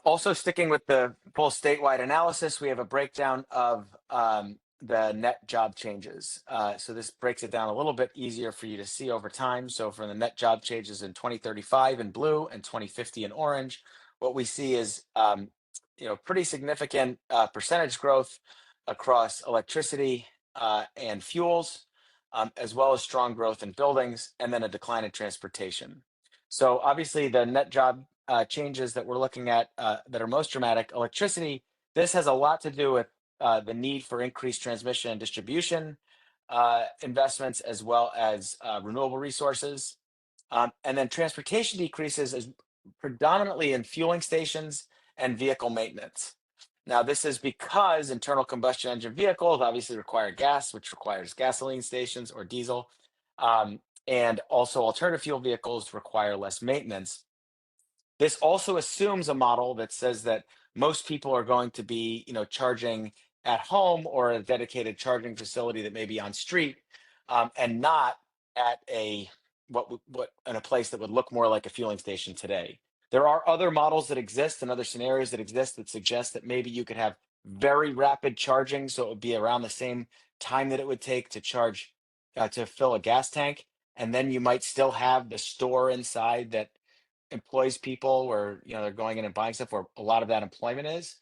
Also sticking with the full statewide analysis, we have a breakdown of the net job changes. So this breaks it down a little bit easier for you to see over time. So for the net job changes in 2035 in blue and 2050 in orange, what we see is pretty significant percentage growth across electricity and fuels, as well as strong growth in buildings, and then a decline in transportation. So obviously the net job changes that we're looking at that are most dramatic, electricity, this has a lot to do with the need for increased transmission and distribution investments, as well as renewable resources. And then transportation decreases is predominantly in fueling stations and vehicle maintenance. Now, this is because internal combustion engine vehicles obviously require gas, which requires gasoline stations or diesel. And also alternative fuel vehicles require less maintenance. This also assumes a model that says that most people are going to be, charging at home or a dedicated charging facility that may be on street, and not at a place that would look more like a fueling station today. There are other models that exist and other scenarios that exist that suggest that maybe you could have very rapid charging, so it would be around the same time that it would take to charge to fill a gas tank, and then you might still have the store inside that employs people where they're going in and buying stuff where a lot of that employment is.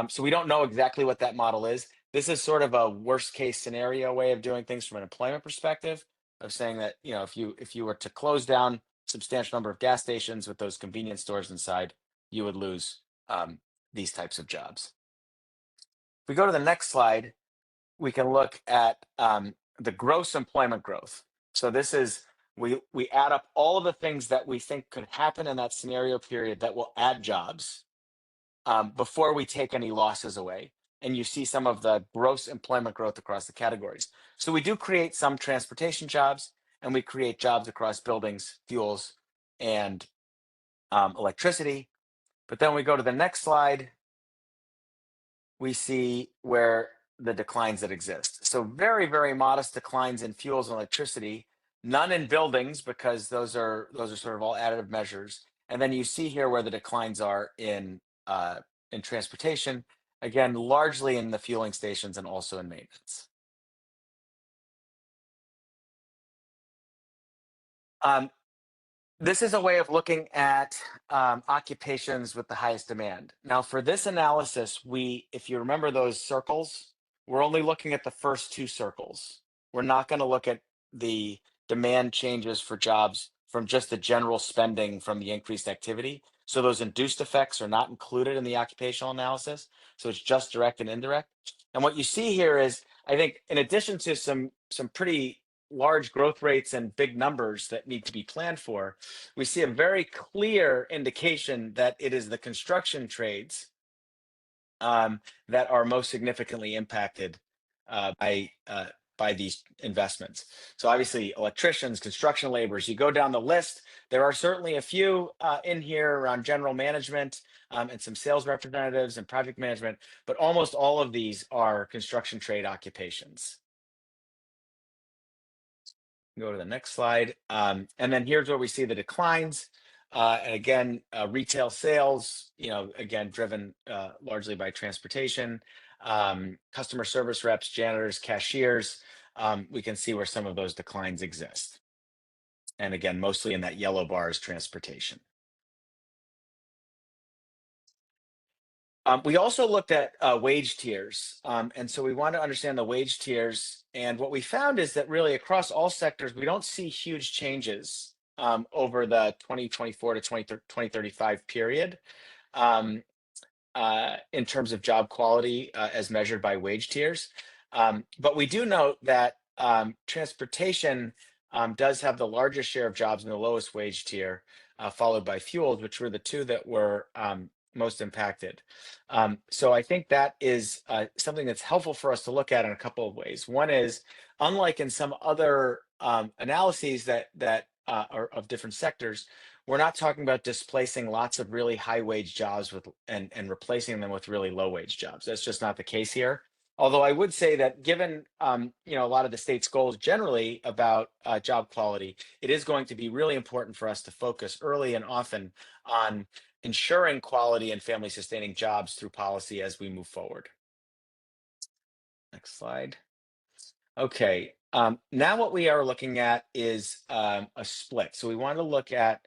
So we don't know exactly what that model is. This is sort of a worst case scenario way of doing things from an employment perspective, of saying that if you were to close down substantial number of gas stations with those convenience stores inside, you would lose these types of jobs. If we go to the next slide, we can look at the gross employment growth. So this is we add up all of the things that we think could happen in that scenario period that will add jobs before we take any losses away. And you see some of the gross employment growth across the categories. So we do create some transportation jobs, and we create jobs across buildings, fuels, and electricity. But then we go to the next slide, we see where the declines that exist. So very, very modest declines in fuels and electricity, none in buildings, because those are sort of all additive measures. And then you see here where the declines are in transportation, again, largely in the fueling stations and also in maintenance. This is a way of looking at occupations with the highest demand. Now, for this analysis, if you remember those circles, we're only looking at the first two circles. We're not going to look at the demand changes for jobs from just the general spending from the increased activity. So those induced effects are not included in the occupational analysis. So it's just direct and indirect. And what you see here is, I think, in addition to some pretty large growth rates and big numbers that need to be planned for, we see a very clear indication that it is the construction trades that are most significantly impacted by these investments. So obviously electricians, construction laborers, you go down the list, there are certainly a few in here around general management and some sales representatives and project management, but almost all of these are construction trade occupations. Go to the next slide. And then here's where we see the declines. And again, retail sales, again, driven largely by transportation, customer service reps, janitors, cashiers. We can see where some of those declines exist. And again, mostly in that yellow bar is transportation. We also looked at wage tiers. And so we want to understand the wage tiers. And what we found is that really across all sectors, we don't see huge changes over the 2024 to 2035 period in terms of job quality as measured by wage tiers. But we do note that transportation does have the largest share of jobs in the lowest wage tier, followed by fuels, which were the two that were most impacted. So I think that is something that's helpful for us to look at in a couple of ways. One is, unlike in some other analyses that are of different sectors, we're not talking about displacing lots of really high wage jobs with and replacing them with really low wage jobs. That's just not the case here. Although I would say that given you know, a lot of the state's goals generally about job quality, it is going to be really important for us to focus early and often on ensuring quality and family sustaining jobs through policy as we move forward. Next slide. Okay, now what we are looking at is a split. So we want to look at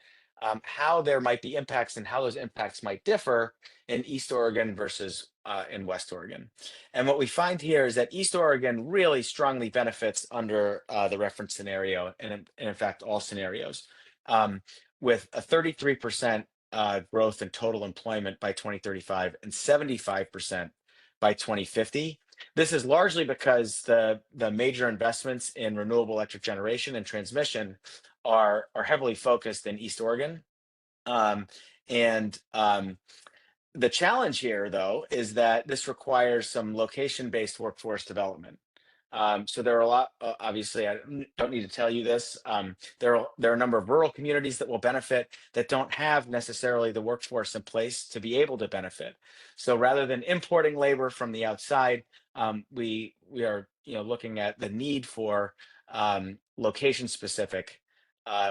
how there might be impacts and how those impacts might differ in East Oregon versus in West Oregon. And what we find here is that East Oregon really strongly benefits under the reference scenario, and in fact, all scenarios, with a 33% growth in total employment by 2035 and 75% by 2050. This is largely because the major investments in renewable electric generation and transmission are heavily focused in East Oregon. The challenge here, though, is that this requires some location-based workforce development. So there are a lot, obviously, I don't need to tell you this. There are a number of rural communities that will benefit that don't have necessarily the workforce in place to be able to benefit. So rather than importing labor from the outside, we are, you know, looking at the need for location-specific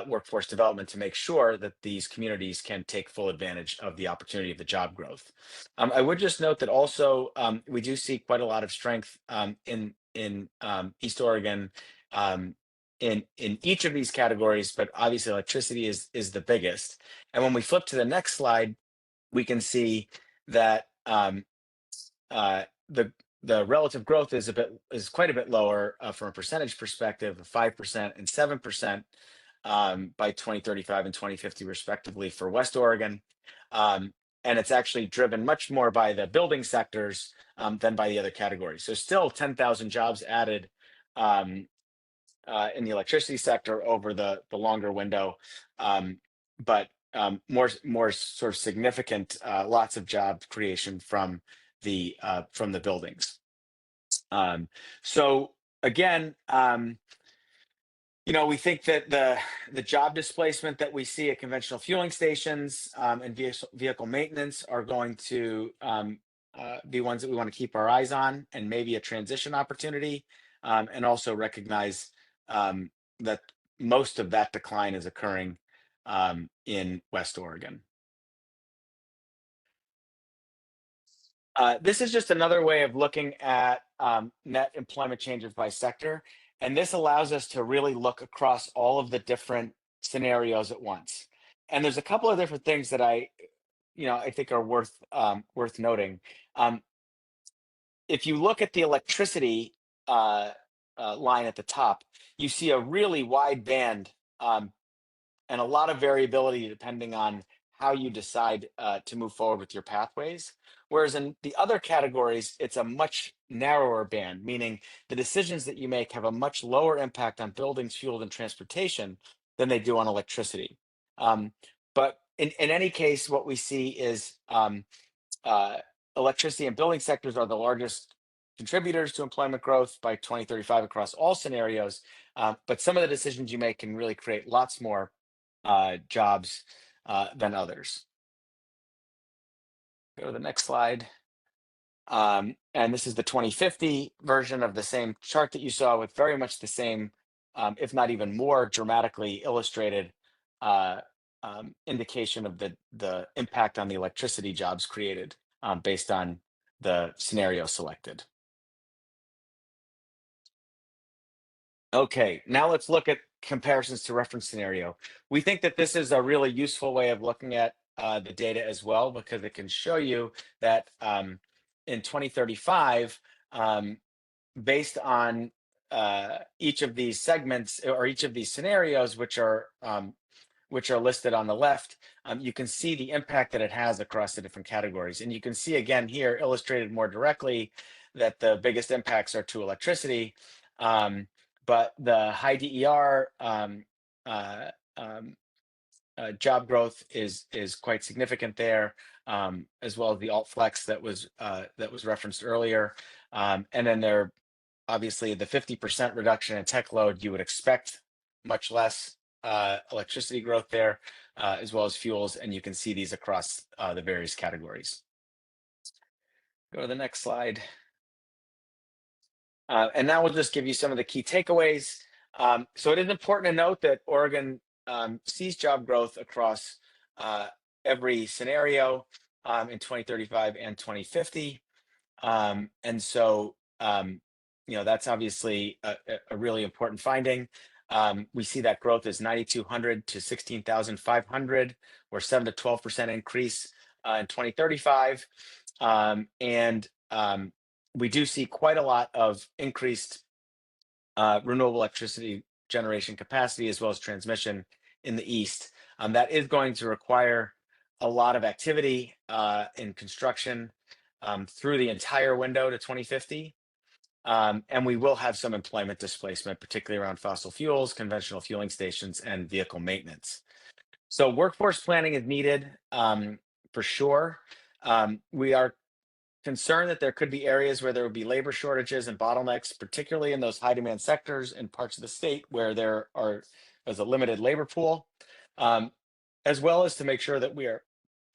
workforce development to make sure that these communities can take full advantage of the opportunity of the job growth. I would just note that also we do see quite a lot of strength in East Oregon in each of these categories, but obviously electricity is the biggest. And when we flip to the next slide, we can see that the relative growth is quite a bit lower from a percentage perspective of 5% and 7% by 2035 and 2050 respectively for West Oregon. And it's actually driven much more by the building sectors than by the other categories. So still 10,000 jobs added in the electricity sector over the longer window, but more sort of significant lots of job creation from the buildings. So again, you know, we think that the job displacement that we see at conventional fueling stations and vehicle maintenance are going to be ones that we want to keep our eyes on, and maybe a transition opportunity, and also recognize that most of that decline is occurring in West Oregon. This is just another way of looking at net employment changes by sector. And this allows us to really look across all of the different scenarios at once. And there's a couple of different things that I think are worth noting. If you look at the electricity line at the top, you see a really wide band and a lot of variability depending on how you decide to move forward with your pathways. Whereas in the other categories, it's a much narrower band, meaning the decisions that you make have a much lower impact on buildings, fuel, and transportation than they do on electricity. But in any case, what we see is electricity and building sectors are the largest contributors to employment growth by 2035 across all scenarios. But some of the decisions you make can really create lots more jobs than others. Go to the next slide. And this is the 2050 version of the same chart that you saw, with very much the same, if not even more dramatically illustrated indication of the impact on the electricity jobs created based on the scenario selected. Okay, now let's look at comparisons to reference scenario. We think that this is a really useful way of looking at the data as well, because it can show you that in 2035, based on each of these segments or each of these scenarios, which are listed on the left, you can see the impact that it has across the different categories. And you can see again here illustrated more directly that the biggest impacts are to electricity, but the high DER job growth is quite significant there, as well as the alt flex that was referenced earlier. And then there, obviously, the 50% reduction in tech load, you would expect much less electricity growth there, as well as fuels, and you can see these across the various categories. Go to the next slide. And now we'll just give you some of the key takeaways. So it is important to note that Oregon sees job growth across every scenario in 2035 and 2050. And so, that's obviously a really important finding. We see that growth is 9,200 to 16,500, or 7 to 12% increase in 2035. And we do see quite a lot of increased renewable electricity generation capacity as well as transmission in the east. That is going to require a lot of activity in construction through the entire window to 2050. And we will have some employment displacement, particularly around fossil fuels, conventional fueling stations, and vehicle maintenance. So workforce planning is needed for sure. We are concerned that there could be areas where there would be labor shortages and bottlenecks, particularly in those high demand sectors in parts of the state where there's a limited labor pool, as well as to make sure that we are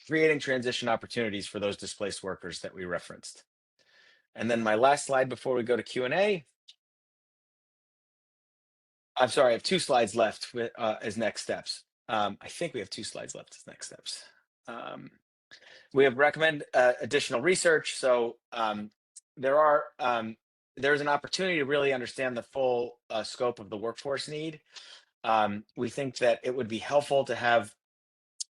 creating transition opportunities for those displaced workers that we referenced. And then my last slide before we go to Q&A. I'm sorry, I have 2 slides left as next steps. I think we have 2 slides left as next steps. We have recommend additional research. So there's an opportunity to really understand the full scope of the workforce need. We think that it would be helpful to have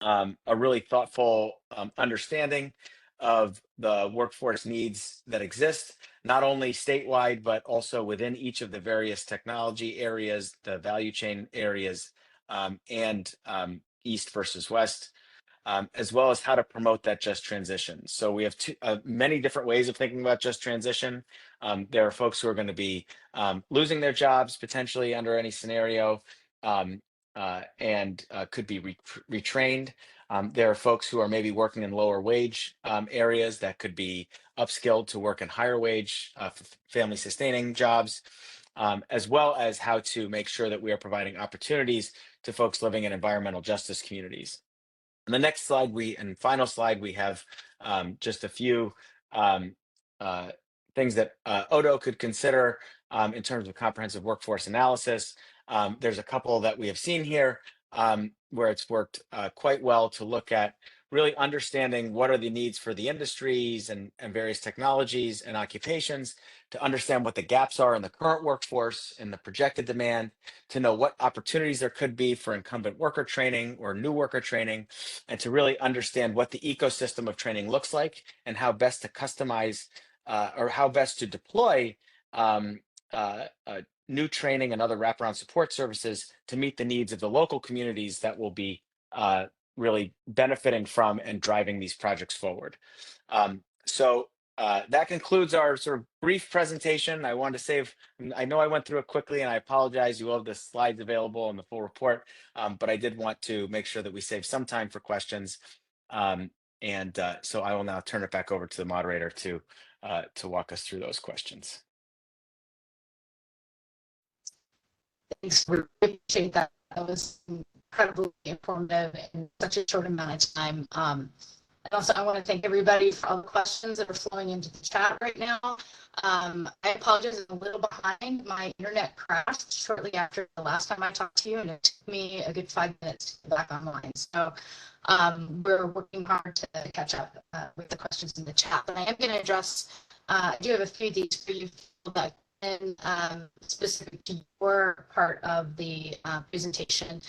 a really thoughtful understanding of the workforce needs that exist, not only statewide, but also within each of the various technology areas, the value chain areas, and East versus West, as well as how to promote that just transition. So we have many different ways of thinking about just transition. There are folks who are going to be losing their jobs potentially under any scenario, and could be retrained. There are folks who are maybe working in lower wage areas that could be upskilled to work in higher wage family sustaining jobs, as well as how to make sure that we are providing opportunities to folks living in environmental justice communities. On the next slide, and final slide, we have just a few things that ODO could consider in terms of comprehensive workforce analysis. There's a couple that we have seen here where it's worked quite well to look at really understanding what are the needs for the industries and various technologies and occupations, to understand what the gaps are in the current workforce and the projected demand, to know what opportunities there could be for incumbent worker training or new worker training, and to really understand what the ecosystem of training looks like and how best to customize or how best to deploy new training and other wraparound support services to meet the needs of the local communities that will be really benefiting from and driving these projects forward. So that concludes our sort of brief presentation. I wanted to save, I know I went through it quickly and I apologize. You will have the slides available in the full report, but I did want to make sure that we save some time for questions. So I will now turn it back over to the moderator to walk us through those questions. Thanks, we appreciate that. That was incredibly informative in such a short amount of time. And also, I want to thank everybody for all the questions that are flowing into the chat right now. I apologize, I'm a little behind. My internet crashed shortly after the last time I talked to you, and it took me a good 5 minutes to get back online. So we're working hard to catch up with the questions in the chat. But I am going to address, I do have a few of these for you that and specific to your part of the presentation.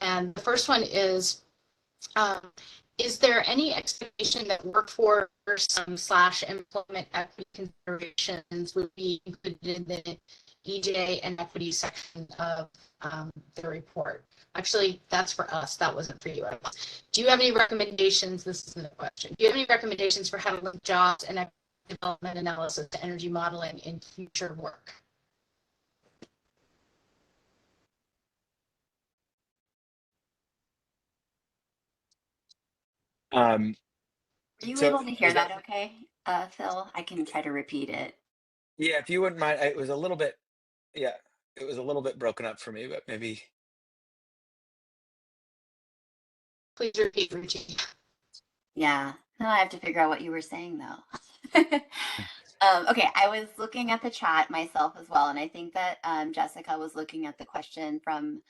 And the first one is, is there any expectation that workforce slash employment equity considerations would be included in the EJ and equity section of the report? Actually, that's for us. That wasn't for you. Do you have any recommendations? This isn't a question. Do you have any recommendations for how to link jobs and equity development analysis to energy modeling in future work? Um, Were you so able to hear was that okay, Phil? I can try to repeat it. yeah, if you wouldn't mind, it was a little bit, yeah, it was a little bit broken up for me, but maybe. Please repeat, Ruchi. Yeah. Now I have to figure out what you were saying though. Okay, I was looking at the chat myself as well, and I think that Jessica was looking at the question from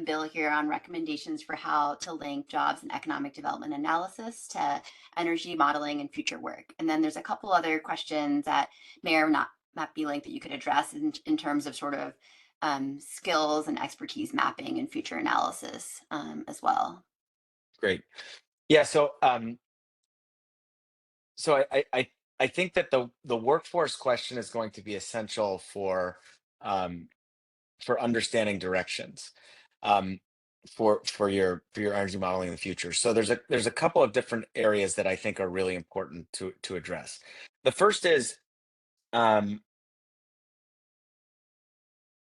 Bill here on recommendations for how to link jobs and economic development analysis to energy modeling and future work. And then there's a couple other questions that may or not be linked that you could address in terms of sort of skills and expertise mapping and future analysis as well. Great. Yeah, so I think that the workforce question is going to be essential for understanding directions for your energy modeling in the future. So there's a couple of different areas that I think are really important to address. The first is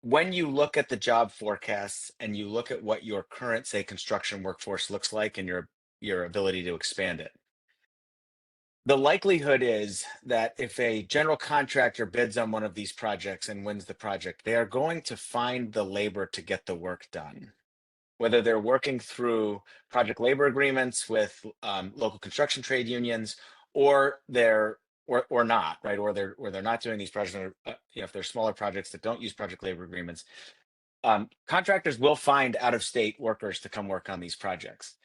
when you look at the job forecasts and you look at what your current, say, construction workforce looks like and your ability to expand it. The likelihood is that if a general contractor bids on one of these projects and wins the project, they are going to find the labor to get the work done. Whether they're working through project labor agreements with local construction trade unions, or they're or not, right? Or they're not doing these projects. If they're smaller projects that don't use project labor agreements, contractors will find out-of-state workers to come work on these projects.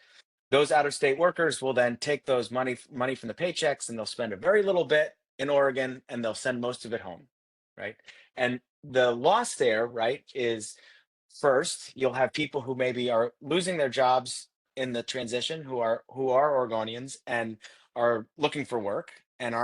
Those out-of-state workers will then take those money from the paychecks, and they'll spend a very little bit in Oregon, and they'll send most of it home, right? And the loss there, right, is first you'll have people who maybe are losing their jobs in the transition, who are Oregonians and are looking for work and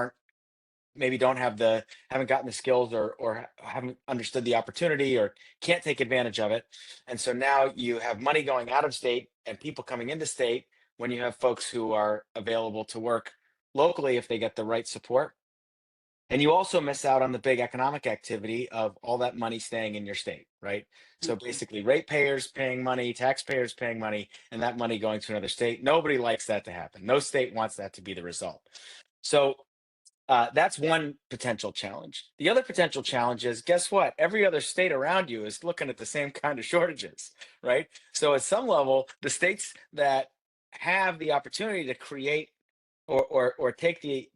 haven't gotten the skills or haven't understood the opportunity or can't take advantage of it. And so now you have money going out of state and people coming into state when you have folks who are available to work locally if they get the right support. And you also miss out on the big economic activity of all that money staying in your state, right? So basically ratepayers paying money, taxpayers paying money, and that money going to another state. Nobody likes that to happen. No state wants that to be the result. So that's one potential challenge. The other potential challenge is, guess what? Every other state around you is looking at the same kind of shortages, right? So at some level, the states that have the opportunity to create or take the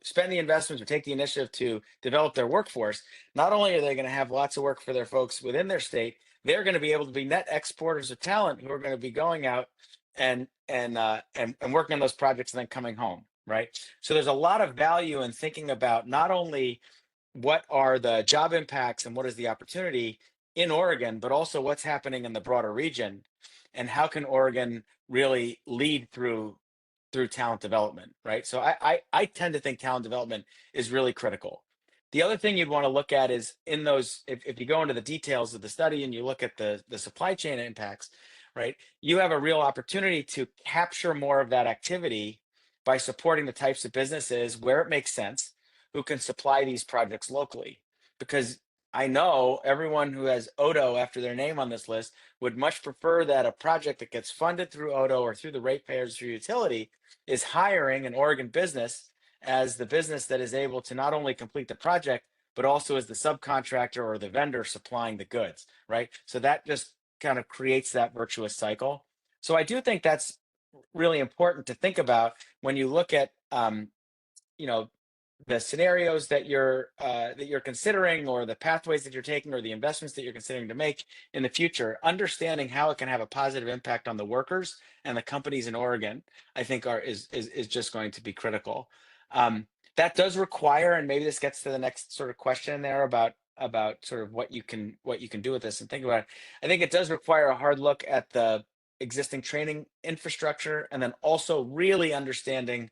spend the investments or take the initiative to develop their workforce, not only are they going to have lots of work for their folks within their state, they're going to be able to be net exporters of talent who are going to be going out and working on those projects and then coming home, right? So there's a lot of value in thinking about not only what are the job impacts and what is the opportunity in Oregon, but also what's happening in the broader region, and how can Oregon really lead through talent development, right? So I tend to think talent development is really critical. The other thing you'd want to look at is in those, if you go into the details of the study and you look at the supply chain impacts, right? You have a real opportunity to capture more of that activity by supporting the types of businesses where it makes sense, who can supply these projects locally. Because I know everyone who has Odo after their name on this list would much prefer that a project that gets funded through Odo or through the ratepayers through utility is hiring an Oregon business as the business that is able to not only complete the project, but also as the subcontractor or the vendor supplying the goods, right? So that just kind of creates that virtuous cycle. So I do think that's really important to think about when you look at, the scenarios that you're considering, or the pathways that you're taking, or the investments that you're considering to make in the future. Understanding how it can have a positive impact on the workers and the companies in Oregon, I think is just going to be critical. That does require, and maybe this gets to the next sort of question there about sort of what you can do with this and think about it. I think it does require a hard look at the existing training infrastructure, and then also really understanding,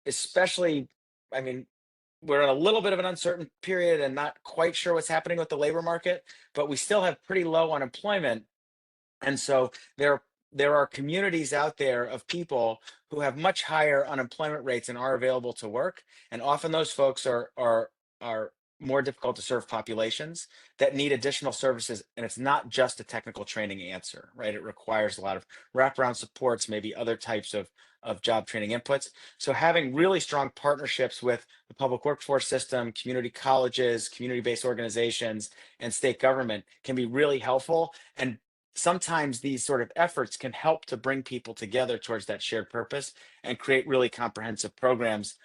especially, I mean, we're in a little bit of an uncertain period and not quite sure what's happening with the labor market, but we still have pretty low unemployment. And so there are communities out there of people who have much higher unemployment rates and are available to work. And often those folks are more difficult to serve populations that need additional services. And it's not just a technical training answer, right? It requires a lot of wraparound supports, maybe other types of job training inputs. So having really strong partnerships with the public workforce system, community colleges, community-based organizations, and state government can be really helpful. And sometimes these sort of efforts can help to bring people together towards that shared purpose and create really comprehensive programs,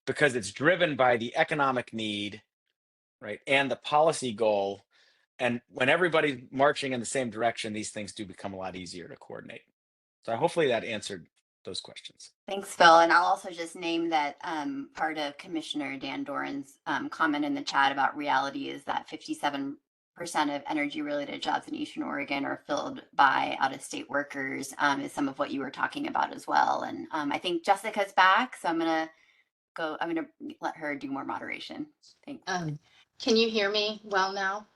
because it's driven by the economic need, right, and the policy goal. And when everybody's marching in the same direction, these things do become a lot easier to coordinate. So hopefully that answered those questions. Thanks, Phil. And I'll also just name that part of Commissioner Dan Doran's comment in the chat about reality is that 57% of energy-related jobs in Eastern Oregon are filled by out-of-state workers, is some of what you were talking about as well. And I think Jessica's back, so I'm gonna let her do more moderation. Thanks. Can you hear me well now?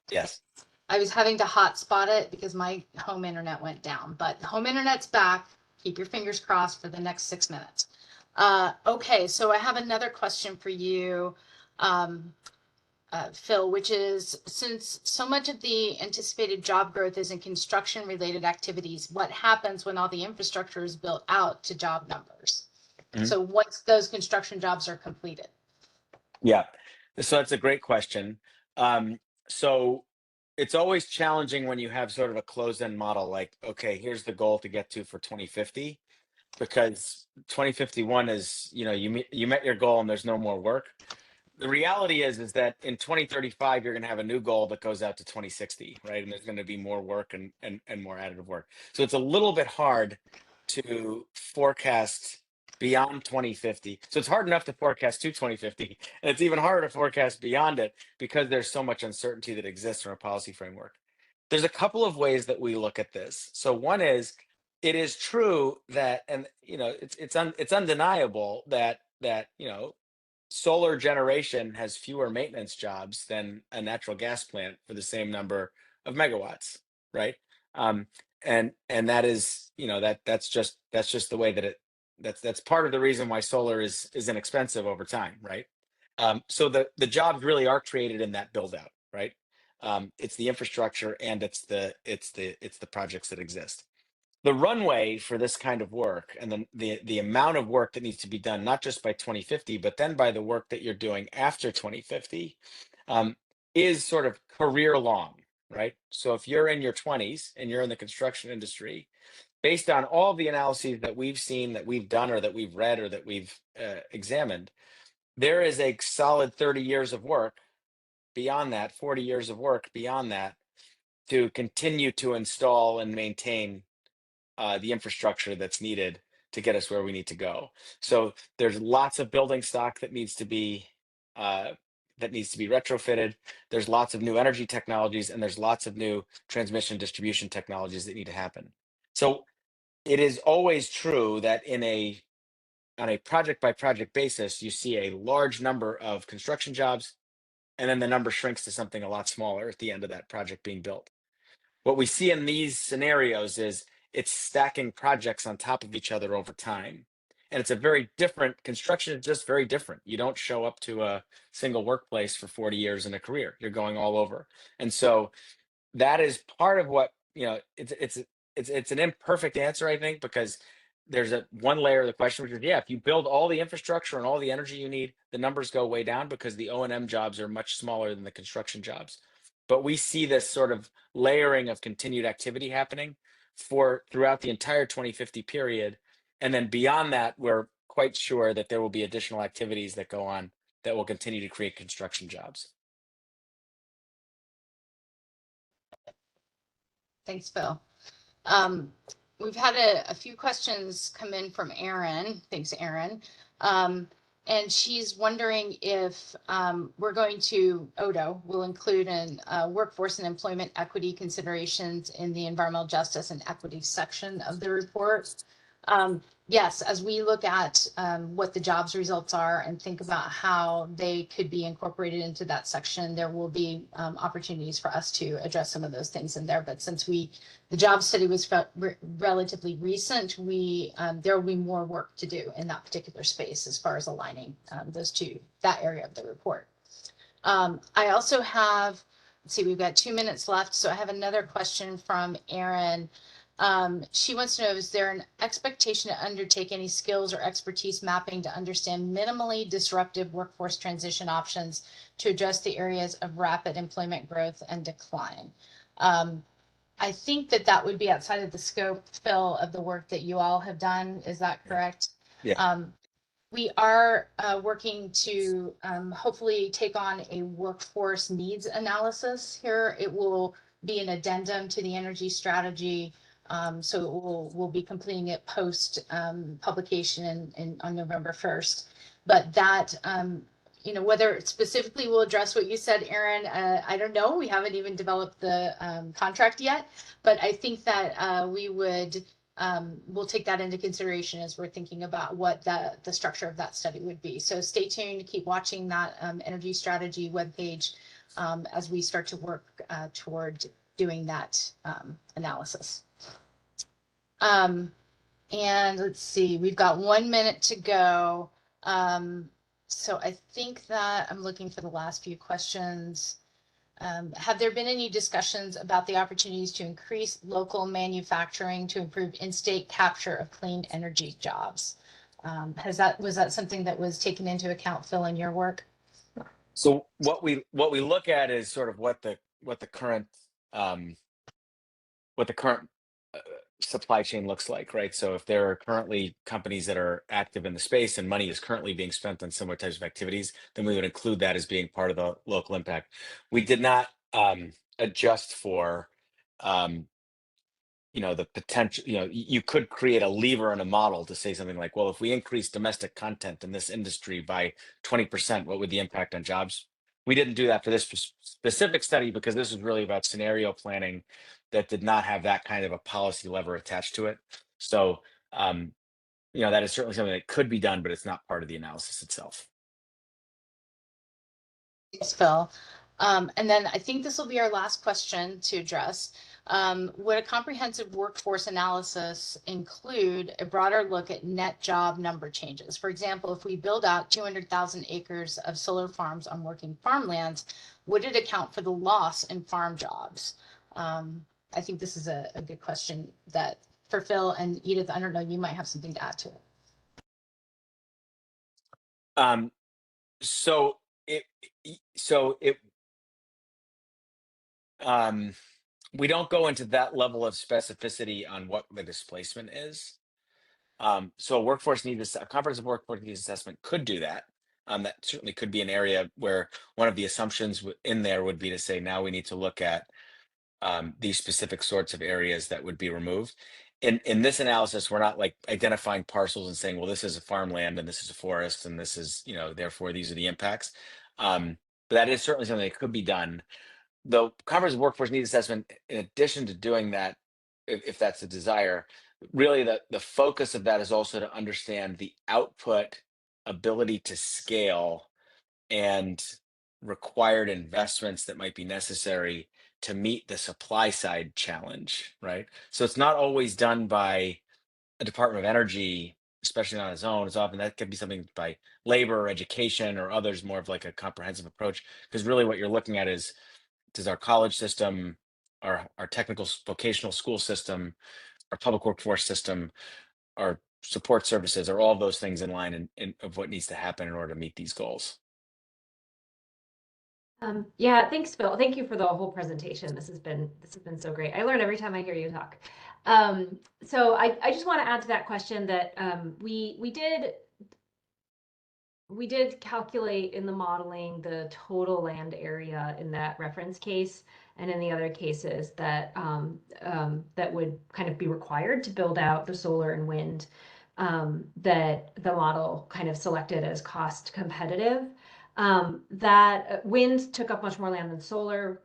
Yes. I was having to hotspot it because my home internet went down, but the home internet's back. Keep your fingers crossed for the next 6 minutes. Okay, so I have another question for you, Phil, which is, since so much of the anticipated job growth is in construction-related activities, what happens when all the infrastructure is built out to job numbers? So once those construction jobs are completed? Yeah, so that's a great question. So it's always challenging when you have sort of a closed-end model, like, okay, here's the goal to get to for 2050, because 2051 is, you met your goal and there's no more work. The reality is that in 2035, you're going to have a new goal that goes out to 2060, right? And there's going to be more work and more additive work. So it's a little bit hard to forecast beyond 2050. So it's hard enough to forecast to 2050, and it's even harder to forecast beyond it because there's so much uncertainty that exists from a policy framework. There's a couple of ways that we look at this. So one is, it is true that, and it's undeniable that solar generation has fewer maintenance jobs than a natural gas plant for the same number of megawatts, right? And that is, that's just the way that that's part of the reason why solar is inexpensive over time, right? So the jobs really are created in that build out, right? It's the infrastructure and it's the projects that exist. The runway for this kind of work, and then the amount of work that needs to be done, not just by 2050, but then by the work that you're doing after 2050, is sort of career long, right? So if you're in your 20s and you're in the construction industry, based on all the analyses that we've seen, that we've done, or that we've read, or that we've examined, there is a solid 30 years of work beyond that, 40 years of work beyond that, to continue to install and maintain the infrastructure that's needed to get us where we need to go. So there's lots of building stock that needs to be retrofitted. There's lots of new energy technologies, and there's lots of new transmission distribution technologies that need to happen. So it is always true that on a project by project basis, you see a large number of construction jobs, and then the number shrinks to something a lot smaller at the end of that project being built. What we see in these scenarios is it's stacking projects on top of each other over time. And it's a very different construction, is just very different. You don't show up to a single workplace for 40 years in a career. You're going all over. And so that is part of what, it's an imperfect answer, I think, because there's one layer of the question, which is, yeah, if you build all the infrastructure and all the energy you need, the numbers go way down because the O&M jobs are much smaller than the construction jobs. But we see this sort of layering of continued activity happening throughout the entire 2050 period. And then beyond that, we're quite sure that there will be additional activities that go on that will continue to create construction jobs. Thanks, Phil. We've had a few questions come in from Aaron. Thanks, Aaron. And she's wondering if we're going to, Odo will include in workforce and employment equity considerations in the environmental justice and equity section of the report. Yes, as we look at what the jobs results are and think about how they could be incorporated into that section, there will be opportunities for us to address some of those things in there. But since the job study was relatively recent, there will be more work to do in that particular space as far as aligning that area of the report. I also have, let's see, we've got 2 minutes left. So I have another question from Erin. She wants to know, is there an expectation to undertake any skills or expertise mapping to understand minimally disruptive workforce transition options to address the areas of rapid employment growth and decline? I think that would be outside of the scope, Phil, of the work that you all have done. Is that correct? Yeah. We are working to hopefully take on a workforce needs analysis here. It will be an addendum to the energy strategy. So we'll be completing it post publication on November 1st. But that, whether it specifically will address what you said, Erin, I don't know. We haven't even developed the contract yet. But I think that we'll take that into consideration as we're thinking about what the structure of that study would be. So stay tuned, keep watching that energy strategy webpage as we start to work toward doing that analysis. And let's see, we've got 1 minute to go. So I think that I'm looking for the last few questions. Have there been any discussions about the opportunities to increase local manufacturing to improve in-state capture of clean energy jobs? Was that something that was taken into account, Phil, in your work? So what we look at is sort of what the current supply chain looks like, right? So if there are currently companies that are active in the space and money is currently being spent on similar types of activities, then we would include that as being part of the local impact. We did not adjust for the potential. You could create a lever in a model to say something like, well, if we increase domestic content in this industry by 20%, what would the impact on jobs? We didn't do that for this specific study because this is really about scenario planning that did not have that kind of a policy lever attached to it. So, that is certainly something that could be done, but it's not part of the analysis itself. Thanks, Phil. And then I think this will be our last question to address. Would a comprehensive workforce analysis include a broader look at net job number changes? For example, if we build out 200,000 acres of solar farms on working farmlands, would it account for the loss in farm jobs? I think this is a good question that for Phil and Edith, I don't know, you might have something to add to it. We don't go into that level of specificity on what the displacement is. So a comprehensive workforce needs assessment could do that. That certainly could be an area where one of the assumptions in there would be to say, now we need to look at these specific sorts of areas that would be removed. In this analysis, we're not like identifying parcels and saying, well, this is a farmland and this is a forest and this is, therefore these are the impacts. But that is certainly something that could be done. The comprehensive workforce needs assessment, in addition to doing that, if that's a desire, really the focus of that is also to understand the output, ability to scale, and required investments that might be necessary to meet the supply side challenge, right? So it's not always done by a Department of Energy, especially on its own. It's often that could be something by labor or education or others, more of like a comprehensive approach. Because really what you're looking at is, does our college system, our technical vocational school system, our public workforce system, our support services, are all of those things in line of what needs to happen in order to meet these goals? Yeah, thanks, Phil. Thank you for the whole presentation. This has been so great. I learn every time I hear you talk. So I just want to add to that question that we did calculate in the modeling the total land area in that reference case and in the other cases that that would kind of be required to build out the solar and wind that the model kind of selected as cost competitive. That wind took up much more land than solar,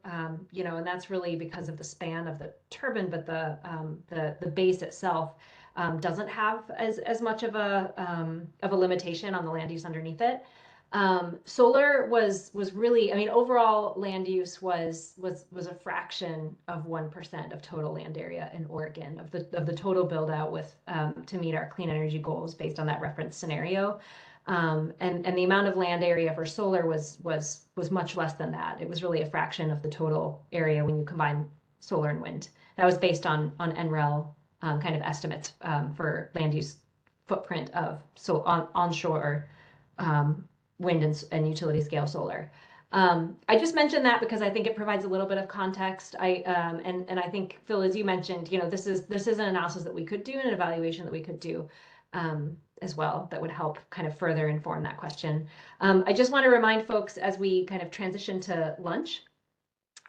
you know, and that's really because of the span of the turbine, but the base itself doesn't have as much of a limitation on the land use underneath it. Solar was really, I mean, overall land use was a fraction of 1% of total land area in Oregon of the total build out with to meet our clean energy goals based on that reference scenario. And the amount of land area for solar was much less than that. It was really a fraction of the total area when you combine solar and wind. That was based on NREL kind of estimates for land use footprint of onshore wind and utility scale solar. I just mentioned that because I think it provides a little bit of context. And I think, Phil, as you mentioned, you know, this is an analysis that we could do and an evaluation that we could do as well that would help kind of further inform that question. I just want to remind folks as we kind of transition to lunch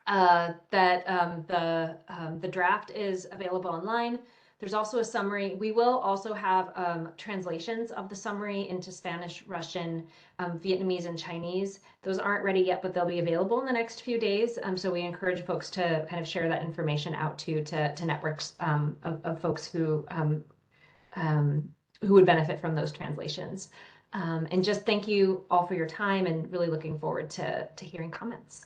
that the draft is available online. There's also a summary. We will also have translations of the summary into Spanish, Russian, Vietnamese, and Chinese. Those aren't ready yet, but they'll be available in the next few days. So we encourage folks to kind of share that information out to networks of folks who would benefit from those translations. And just thank you all for your time and really looking forward to hearing comments.